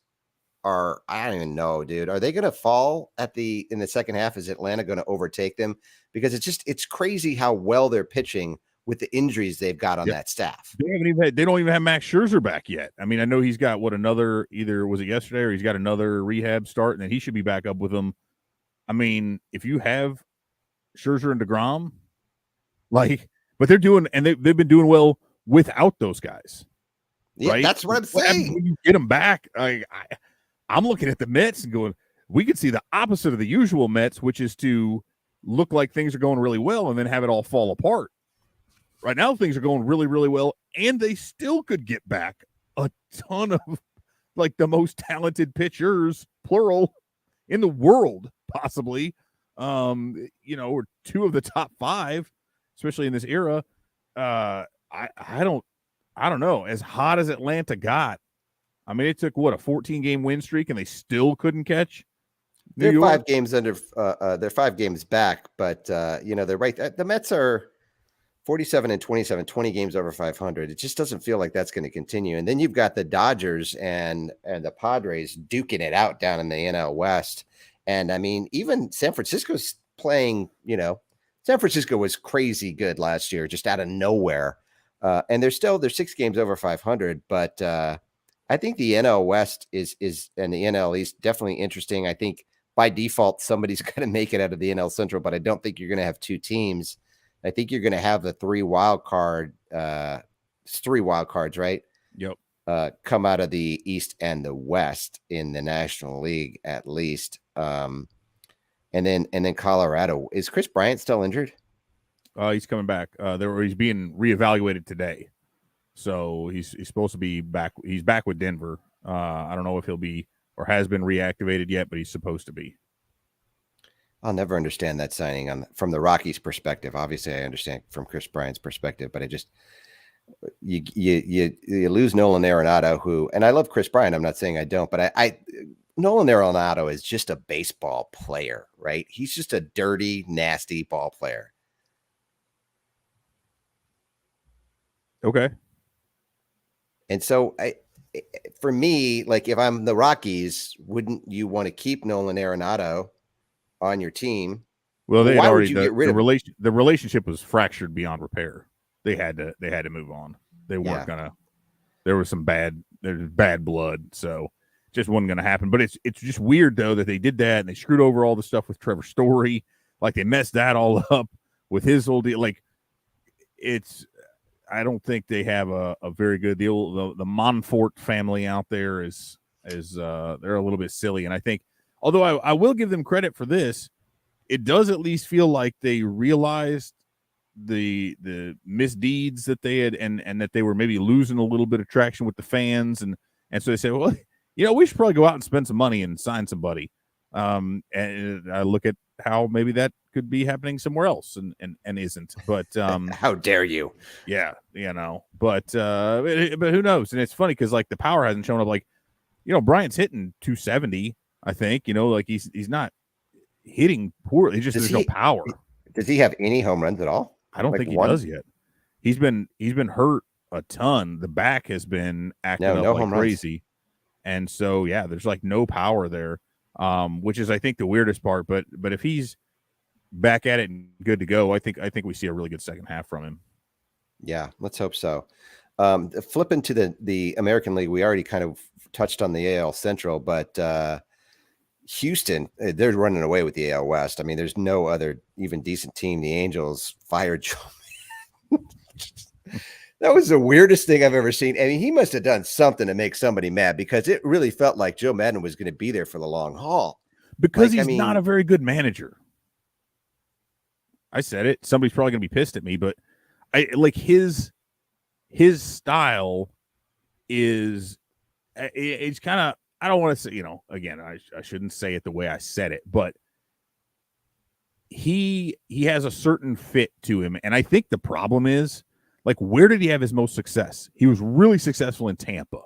Speaker 1: are, I don't even know, dude. Are they going to fall in the second half? Is Atlanta going to overtake them? Because it's crazy how well they're pitching with the injuries they've got on that staff.
Speaker 2: They don't even have Max Scherzer back yet. I mean, I know he's got either was it yesterday or he's got another rehab start, and then he should be back up with them. I mean, if you have Scherzer and DeGrom, but they're doing, and they've been doing well without those guys.
Speaker 1: Yeah,
Speaker 2: right?
Speaker 1: That's what I'm saying.
Speaker 2: When you get them back, I'm looking at the Mets and going, we could see the opposite of the usual Mets, which is to look like things are going really well and then have it all fall apart. Right now, things are going really, really well, and they still could get back a ton of like the most talented pitchers, plural, in the world, possibly. Or two of the top five, especially in this era. I don't know. As hot as Atlanta got, I mean, it took a 14-game win streak, and they still couldn't catch New York.
Speaker 1: 5 games under. They're 5 games back, but they're right. The Mets are 47 and 27, 20 games over 500. It just doesn't feel like that's going to continue. And then you've got the Dodgers and the Padres duking it out down in the NL West. And I mean, even San Francisco's playing. San Francisco was crazy good last year, just out of nowhere. And they're 6 games over 500, but I think the NL West is and the NL East definitely interesting. I think by default somebody's going to make it out of the NL Central, but I don't think you're going to have 2 teams. I think you're going to have the 3 wild cards, right?
Speaker 2: Yep.
Speaker 1: Come out of the East and the West in the National League at least. And then Colorado. Is Chris Bryant still injured?
Speaker 2: He's coming back. He's being reevaluated today, so he's supposed to be back. He's back with Denver. I don't know if he'll be or has been reactivated yet, but he's supposed to be.
Speaker 1: I'll never understand that signing from the Rockies' perspective. Obviously, I understand from Chris Bryant's perspective, but I just you lose Nolan Arenado, and I love Chris Bryant. I'm not saying I don't, but Nolan Arenado is just a baseball player, right? He's just a dirty, nasty ball player.
Speaker 2: Okay.
Speaker 1: And so for me, like if I'm the Rockies, wouldn't you want to keep Nolan Arenado on your team?
Speaker 2: Well, they why would you get rid of the relationship was fractured beyond repair. They had to move on. They weren't gonna. There was bad blood, so just wasn't gonna happen. But it's just weird though that they did that and they screwed over all the stuff with Trevor Story. Like they messed that all up with his whole deal. Like I don't think they have a very good deal. The Monfort family out there is they're a little bit silly, and I think. Although I will give them credit for this, it does at least feel like they realized the misdeeds that they had and that they were maybe losing a little bit of traction with the fans. And so they said, well, we should probably go out and spend some money and sign somebody. And I look at how maybe that could be happening somewhere else and isn't. But
Speaker 1: how dare you?
Speaker 2: Yeah, but who knows? And it's funny because like the power hasn't shown up. Like, Bryant's hitting 270. I think, like he's not hitting poorly. There's no power.
Speaker 1: Does he have any home runs at all?
Speaker 2: I don't think he does yet. He's been hurt a ton. The back has been acting up like crazy. Runs. And so, yeah, there's like no power there, which is, I think, the weirdest part. But if he's back at it and good to go, I think we see a really good second half from him.
Speaker 1: Yeah, let's hope so. Flipping to the American League, we already kind of touched on the AL Central, but Houston, they're running away with the AL West. I mean, there's no other even decent team. The Angels fired Joe. That was the weirdest thing I've ever seen. I mean, he must have done something to make somebody mad, because it really felt like Joe Madden was going to be there for the long haul.
Speaker 2: Because he's not a very good manager. I said it. Somebody's probably going to be pissed at me, but I like his style is, it's kind of, I don't want to say, again, I shouldn't say it the way I said it, but he has a certain fit to him. And I think the problem is, like, where did he have his most success? He was really successful in Tampa,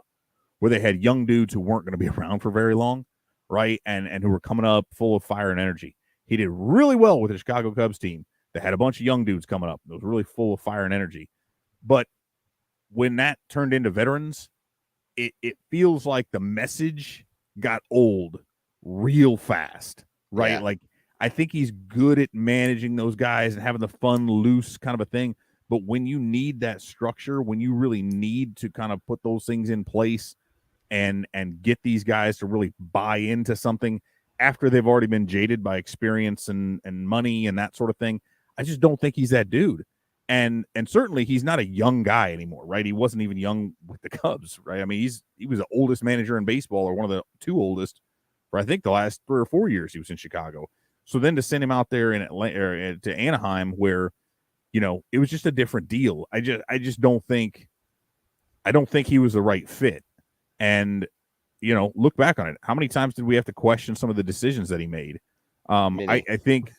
Speaker 2: where they had young dudes who weren't going to be around for very long, right? And who were coming up full of fire and energy. He did really well with the Chicago Cubs team that had a bunch of young dudes coming up. It was really full of fire and energy. But when that turned into veterans, it feels like the message got old real fast, right? Yeah. Like, I think he's good at managing those guys and having the fun, loose kind of a thing. But when you need that structure, when you really need to kind of put those things in place and get these guys to really buy into something after they've already been jaded by experience and money and that sort of thing, I just don't think he's that dude. And certainly he's not a young guy anymore, right? He wasn't even young with the Cubs, right? I mean, he was the oldest manager in baseball, or one of the two oldest, for I think the last 3 or 4 years he was in Chicago. So then to send him out there in Atlanta, or to Anaheim, where it was just a different deal. I just don't think he was the right fit. And look back on it. How many times did we have to question some of the decisions that he made? I think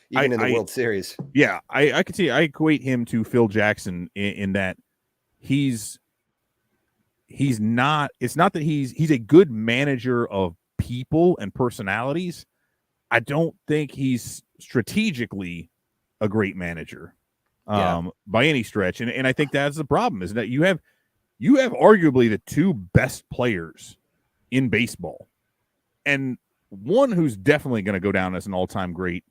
Speaker 1: even in the World Series.
Speaker 2: Yeah, I could see. I equate him to Phil Jackson in that he's not. It's not that he's a good manager of people and personalities. I don't think he's strategically a great manager. By any stretch. And I think that's the problem, is that you have arguably the two best players in baseball, and one who's definitely going to go down as an all-time great,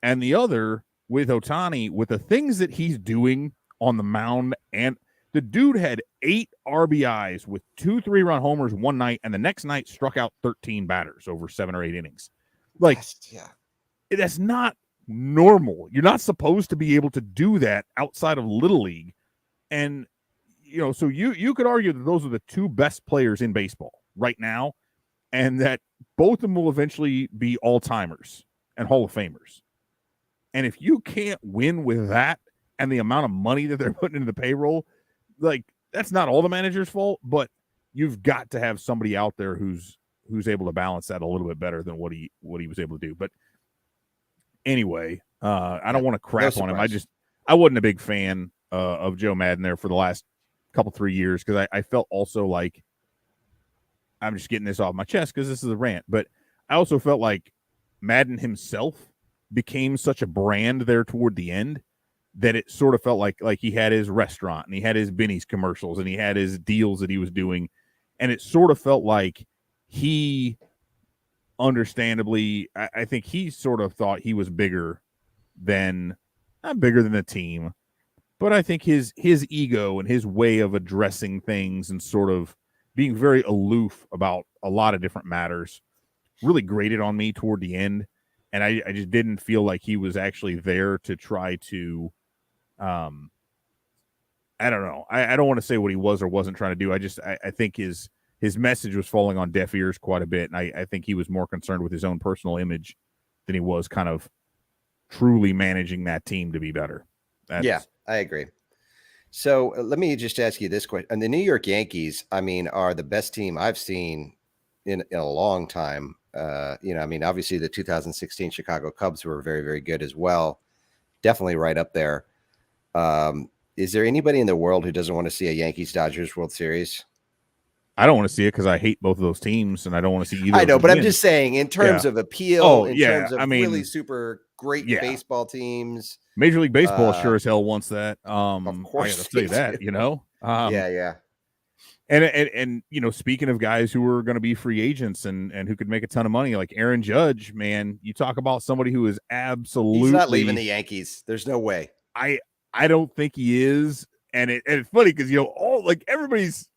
Speaker 2: and the other with Ohtani, with the things that he's doing on the mound. And the dude had 8 RBIs with 2 3-run homers one night, and the next night struck out 13 batters over 7 or 8 innings. Like, that's not normal. You're not supposed to be able to do that outside of Little League. And so you could argue that those are the two best players in baseball right now, and that both of them will eventually be all-timers and Hall of Famers. And if you can't win with that and the amount of money that they're putting into the payroll, like, that's not all the manager's fault, but you've got to have somebody out there who's able to balance that a little bit better than what he was able to do. But anyway, I don't want to crap on him. I wasn't a big fan of Joe Madden there for the last couple 3 years, because I felt also like, I'm just getting this off my chest because this is a rant, but I also felt like Madden himself became such a brand there toward the end that it sort of felt like he had his restaurant and he had his Benny's commercials and he had his deals that he was doing, and it sort of felt like he, understandably, I think he sort of thought he was bigger than, not bigger than the team, but I think his ego and his way of addressing things and sort of being very aloof about a lot of different matters really grated on me toward the end. And I just didn't feel like he was actually there to try to, I don't know. I don't want to say what he was or wasn't trying to do. I think his message was falling on deaf ears quite a bit. And I think he was more concerned with his own personal image than he was kind of truly managing that team to be better.
Speaker 1: Yeah, I agree. So let me just ask you this question. And the New York Yankees, I mean, are the best team I've seen in a long time. I mean, obviously the 2016 Chicago Cubs were very, very good as well. Definitely right up there. Is there anybody in the world who doesn't want to see a Yankees-Dodgers World Series?
Speaker 2: I don't want to see it because I hate both of those teams, and I don't want to see either.
Speaker 1: I know, but I'm just saying, in terms of appeal, terms of really super great baseball teams.
Speaker 2: Major League Baseball sure as hell wants that.
Speaker 1: Of course,
Speaker 2: I gotta say that,
Speaker 1: yeah.
Speaker 2: And speaking of guys who are going to be free agents and who could make a ton of money, like Aaron Judge, man, you talk about somebody who is absolutely,
Speaker 1: he's not leaving the Yankees. There's no way.
Speaker 2: I don't think he is. and it's funny because all like everybody's.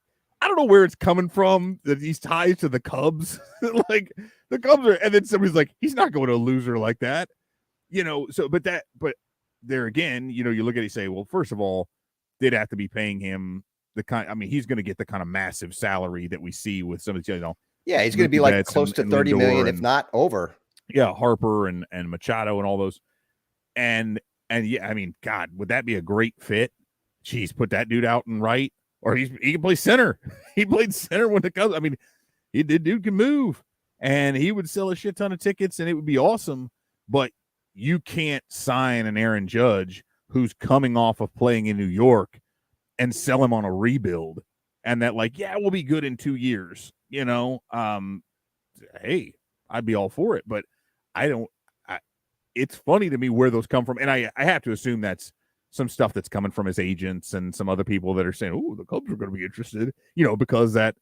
Speaker 2: I don't know where it's coming from that he's tied to the Cubs. Like the Cubs are, and then somebody's like, he's not going to a loser like that, So, but there again, you look at it and say, well, first of all, they'd have to be paying him the kind. I mean, he's going to get the kind of massive salary that we see with some of the,
Speaker 1: Yeah, he's going to be like close to 30 million, if not over.
Speaker 2: Yeah, Harper and Machado and all those, and yeah, I mean, God, would that be a great fit? Jeez, put that dude out and right. Or he can play center. He played center when the Cubs. I mean, dude can move, and he would sell a shit ton of tickets, and it would be awesome. But you can't sign an Aaron Judge who's coming off of playing in New York and sell him on a rebuild, and that we'll be good in 2 years. Hey, I'd be all for it, but I don't. It's funny to me where those come from, and I have to assume that's some stuff that's coming from his agents and some other people that are saying, oh, the Cubs are going to be interested, because that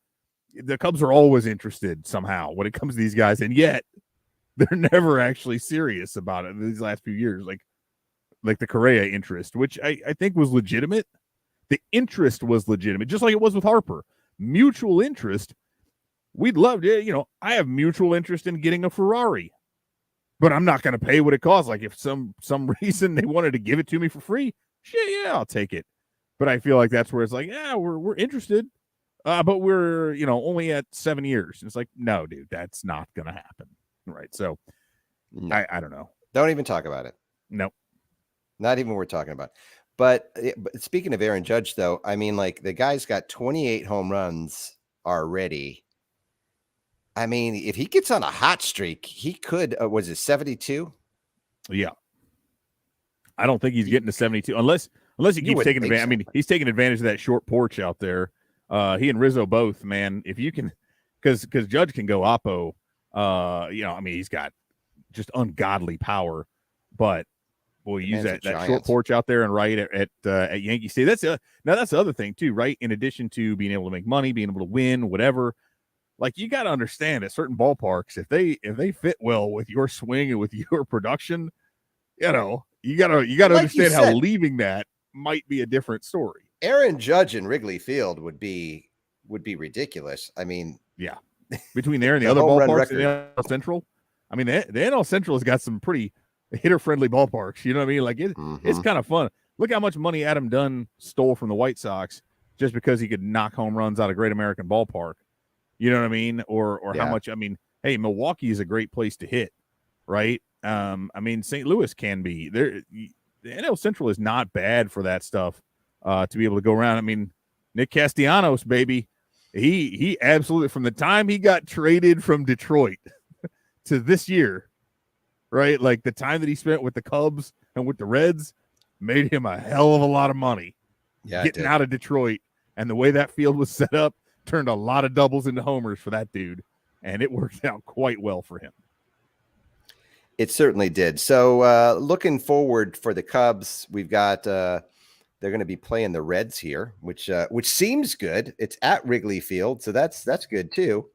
Speaker 2: the Cubs are always interested somehow when it comes to these guys. And yet they're never actually serious about it these last few years. Like the Correa interest, which I think was legitimate. The interest was legitimate, just like it was with Harper. Mutual interest. We'd love to, I have mutual interest in getting a Ferrari, but I'm not going to pay what it costs. Like if some reason they wanted to give it to me for free, shit, yeah, I'll take it. But I feel like that's where it's like, yeah, we're interested, but we're only at 7 years. And it's like, no, dude, that's not going to happen, right? So no. I don't know.
Speaker 1: Don't even talk about it.
Speaker 2: Nope.
Speaker 1: Not even worth talking about. But speaking of Aaron Judge, though, I mean, like the guy's got 28 home runs already. I mean, if he gets on a hot streak, he could. Was it 72?
Speaker 2: Yeah. I don't think he's getting to 72 unless he keeps taking advantage. So. I mean, he's taking advantage of that short porch out there. He and Rizzo both, man. If you can, because Judge can go oppo. I mean, he's got just ungodly power, but boy, use that short porch out there and right at Yankee Stadium. That's the other thing too, right? In addition to being able to make money, being able to win, whatever. Like you got to understand at certain ballparks, if they fit well with your swing and with your production, you gotta like understand how leaving that might be a different story.
Speaker 1: Aaron Judge in Wrigley Field would be ridiculous. I mean,
Speaker 2: yeah, between there and the other ballparks in the NL Central, I mean the NL Central has got some pretty hitter-friendly ballparks. You know what I mean? Like it's kind of fun. Look how much money Adam Dunn stole from the White Sox just because he could knock home runs out of Great American Ballpark. You know what I mean? Or how much, I mean, hey, Milwaukee is a great place to hit, right? I mean, St. Louis can be. The NL Central is not bad for that stuff to be able to go around. I mean, Nick Castellanos, baby, he absolutely, from the time he got traded from Detroit to this year, right? Like the time that he spent with the Cubs and with the Reds made him a hell of a lot of money getting out of Detroit. And the way that field was set up, turned a lot of doubles into homers for that dude, and it worked out quite well for him.
Speaker 1: It certainly did. So looking forward for the Cubs, we've got they're going to be playing the Reds here, which seems good. It's at Wrigley Field, so that's good too.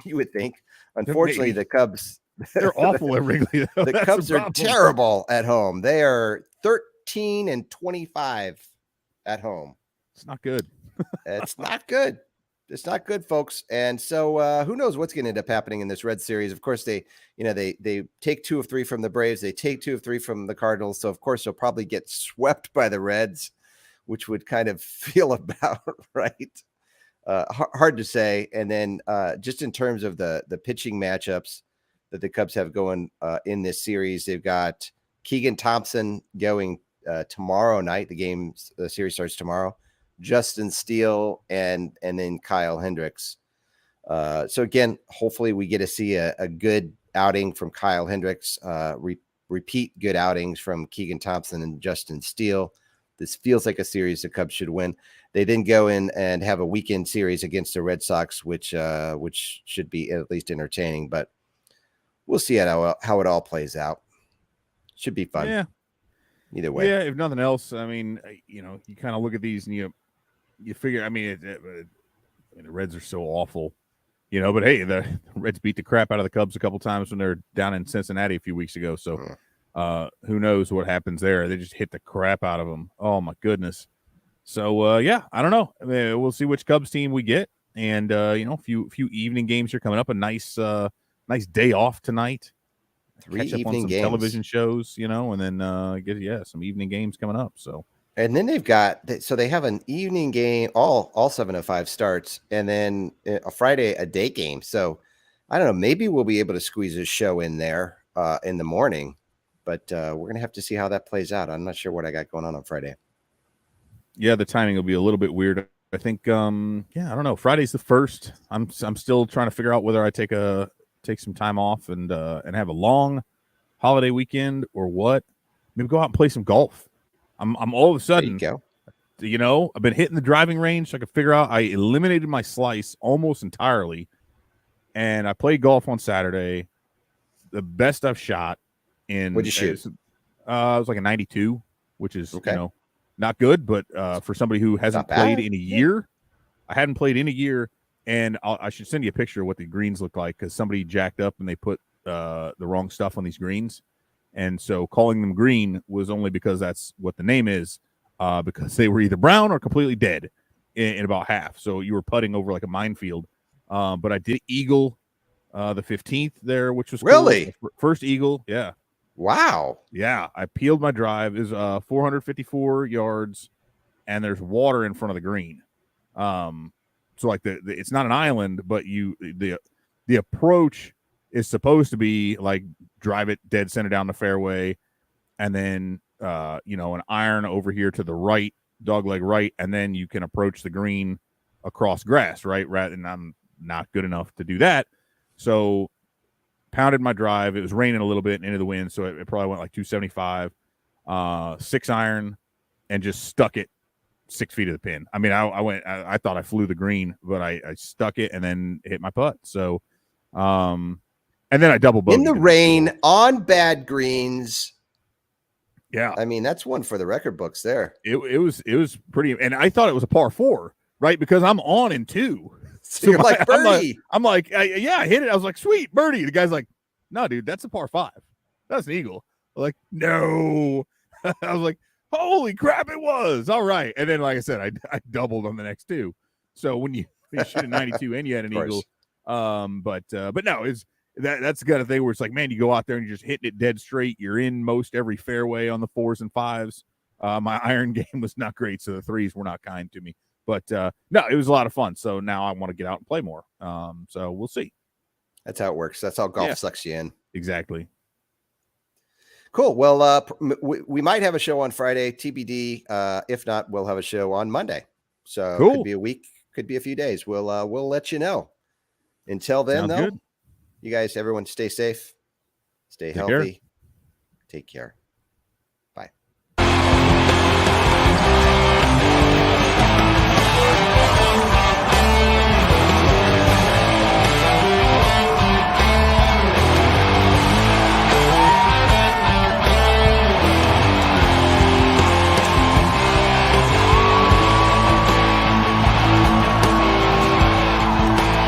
Speaker 1: You would think. Unfortunately, the Cubs
Speaker 2: they're awful at Wrigley. Though.
Speaker 1: The Cubs are terrible at home. They are 13-25 at home.
Speaker 2: It's not good.
Speaker 1: It's not good. It's not good, folks. And so who knows what's going to end up happening in this Red Series. Of course, they take 2 of 3 from the Braves. They take 2 of 3 from the Cardinals. So, of course, they'll probably get swept by the Reds, which would kind of feel about right. Hard to say. And then just in terms of the pitching matchups that the Cubs have going in this series, they've got Keegan Thompson going tomorrow night. The series starts tomorrow. Justin Steele and then Kyle Hendricks. So again, hopefully we get to see a good outing from Kyle Hendricks, repeat good outings from Keegan Thompson and Justin Steele. This feels like a series the Cubs should win. They then go in and have a weekend series against the Red Sox, which should be at least entertaining, but we'll see how it all plays out. Should be fun.
Speaker 2: Yeah.
Speaker 1: Either way.
Speaker 2: Yeah. If nothing else, I mean, you kind of look at these and you figure, I mean, the Reds are so awful, but hey, the Reds beat the crap out of the Cubs a couple times when they're down in Cincinnati a few weeks ago. So who knows what happens there? They just hit the crap out of them. Oh my goodness. So yeah, I don't know. I mean, we'll see which Cubs team we get, and a few evening games are coming up. A nice day off tonight.
Speaker 1: 3
Speaker 2: Catch up on
Speaker 1: evening
Speaker 2: some
Speaker 1: games.
Speaker 2: television shows, and then get some evening games coming up. So.
Speaker 1: And then they have an evening game, all 7:05 starts, and then a Friday a day game. So I don't know, maybe we'll be able to squeeze a show in there in the morning, but we're gonna have to see how that plays out. I'm not sure what I got going on Friday.
Speaker 2: Yeah, the timing will be a little bit weird. I think I don't know. Friday's the 1st. I'm still trying to figure out whether I take some time off and have a long holiday weekend or what. Maybe go out and play some golf. I'm all of a sudden,
Speaker 1: There you go.
Speaker 2: I've been hitting the driving range, so I could figure out. I eliminated my slice almost entirely, and I played golf on Saturday. The best I've shot in.
Speaker 1: What'd you shoot?
Speaker 2: It was like a 92, which is
Speaker 1: okay.
Speaker 2: Not good, but for somebody who hasn't played in a year, I hadn't played in a year, and I should send you a picture of what the greens look like because somebody jacked up and they put the wrong stuff on these greens. And so calling them green was only because that's what the name is, because they were either brown or completely dead in about half. So you were putting over like a minefield. But I did eagle the 15th there, which was
Speaker 1: really
Speaker 2: cool. First eagle. Yeah.
Speaker 1: Wow.
Speaker 2: Yeah. I peeled my drive. Is 454 yards, and there's water in front of the green. So like it's not an island, but the approach is supposed to be like drive it dead center down the fairway, and then an iron over here to the right, dogleg right, and then you can approach the green across grass, right? And I'm not good enough to do that, so pounded my drive. It was raining a little bit and into the wind, so it probably went like 275, 6 iron, and just stuck it 6 feet of the pin. I mean, I thought I flew the green, but I stuck it and then hit my putt. So, and then I double bogeyed
Speaker 1: in the rain on bad greens.
Speaker 2: Yeah,
Speaker 1: I mean that's one for the record books there.
Speaker 2: It was pretty, and I thought it was a par 4, right? Because I'm on in 2.
Speaker 1: So you're like birdie.
Speaker 2: I'm like, I hit it. I was like, sweet birdie. The guy's like, no, dude, that's a par 5. That's an eagle. I'm like, no. I was like, holy crap, it was. All right. And then, like I said, I doubled on the next 2. So when you shoot a 92 and you had an eagle, but no, it's that's the kind of thing where it's like, man, you go out there and you're just hitting it dead straight. You're in most every fairway on the 4s and 5s. My iron game was not great, so the 3s were not kind to me. But no, it was a lot of fun. So now I want to get out and play more. So we'll see.
Speaker 1: That's how it works. That's how golf sucks you in.
Speaker 2: Exactly.
Speaker 1: Cool. Well, we might have a show on Friday, TBD. If not, we'll have a show on Monday. So
Speaker 2: cool.
Speaker 1: Could be a week, could be a few days. We'll let you know. Until then, though, you guys, everyone stay safe, stay healthy, take care.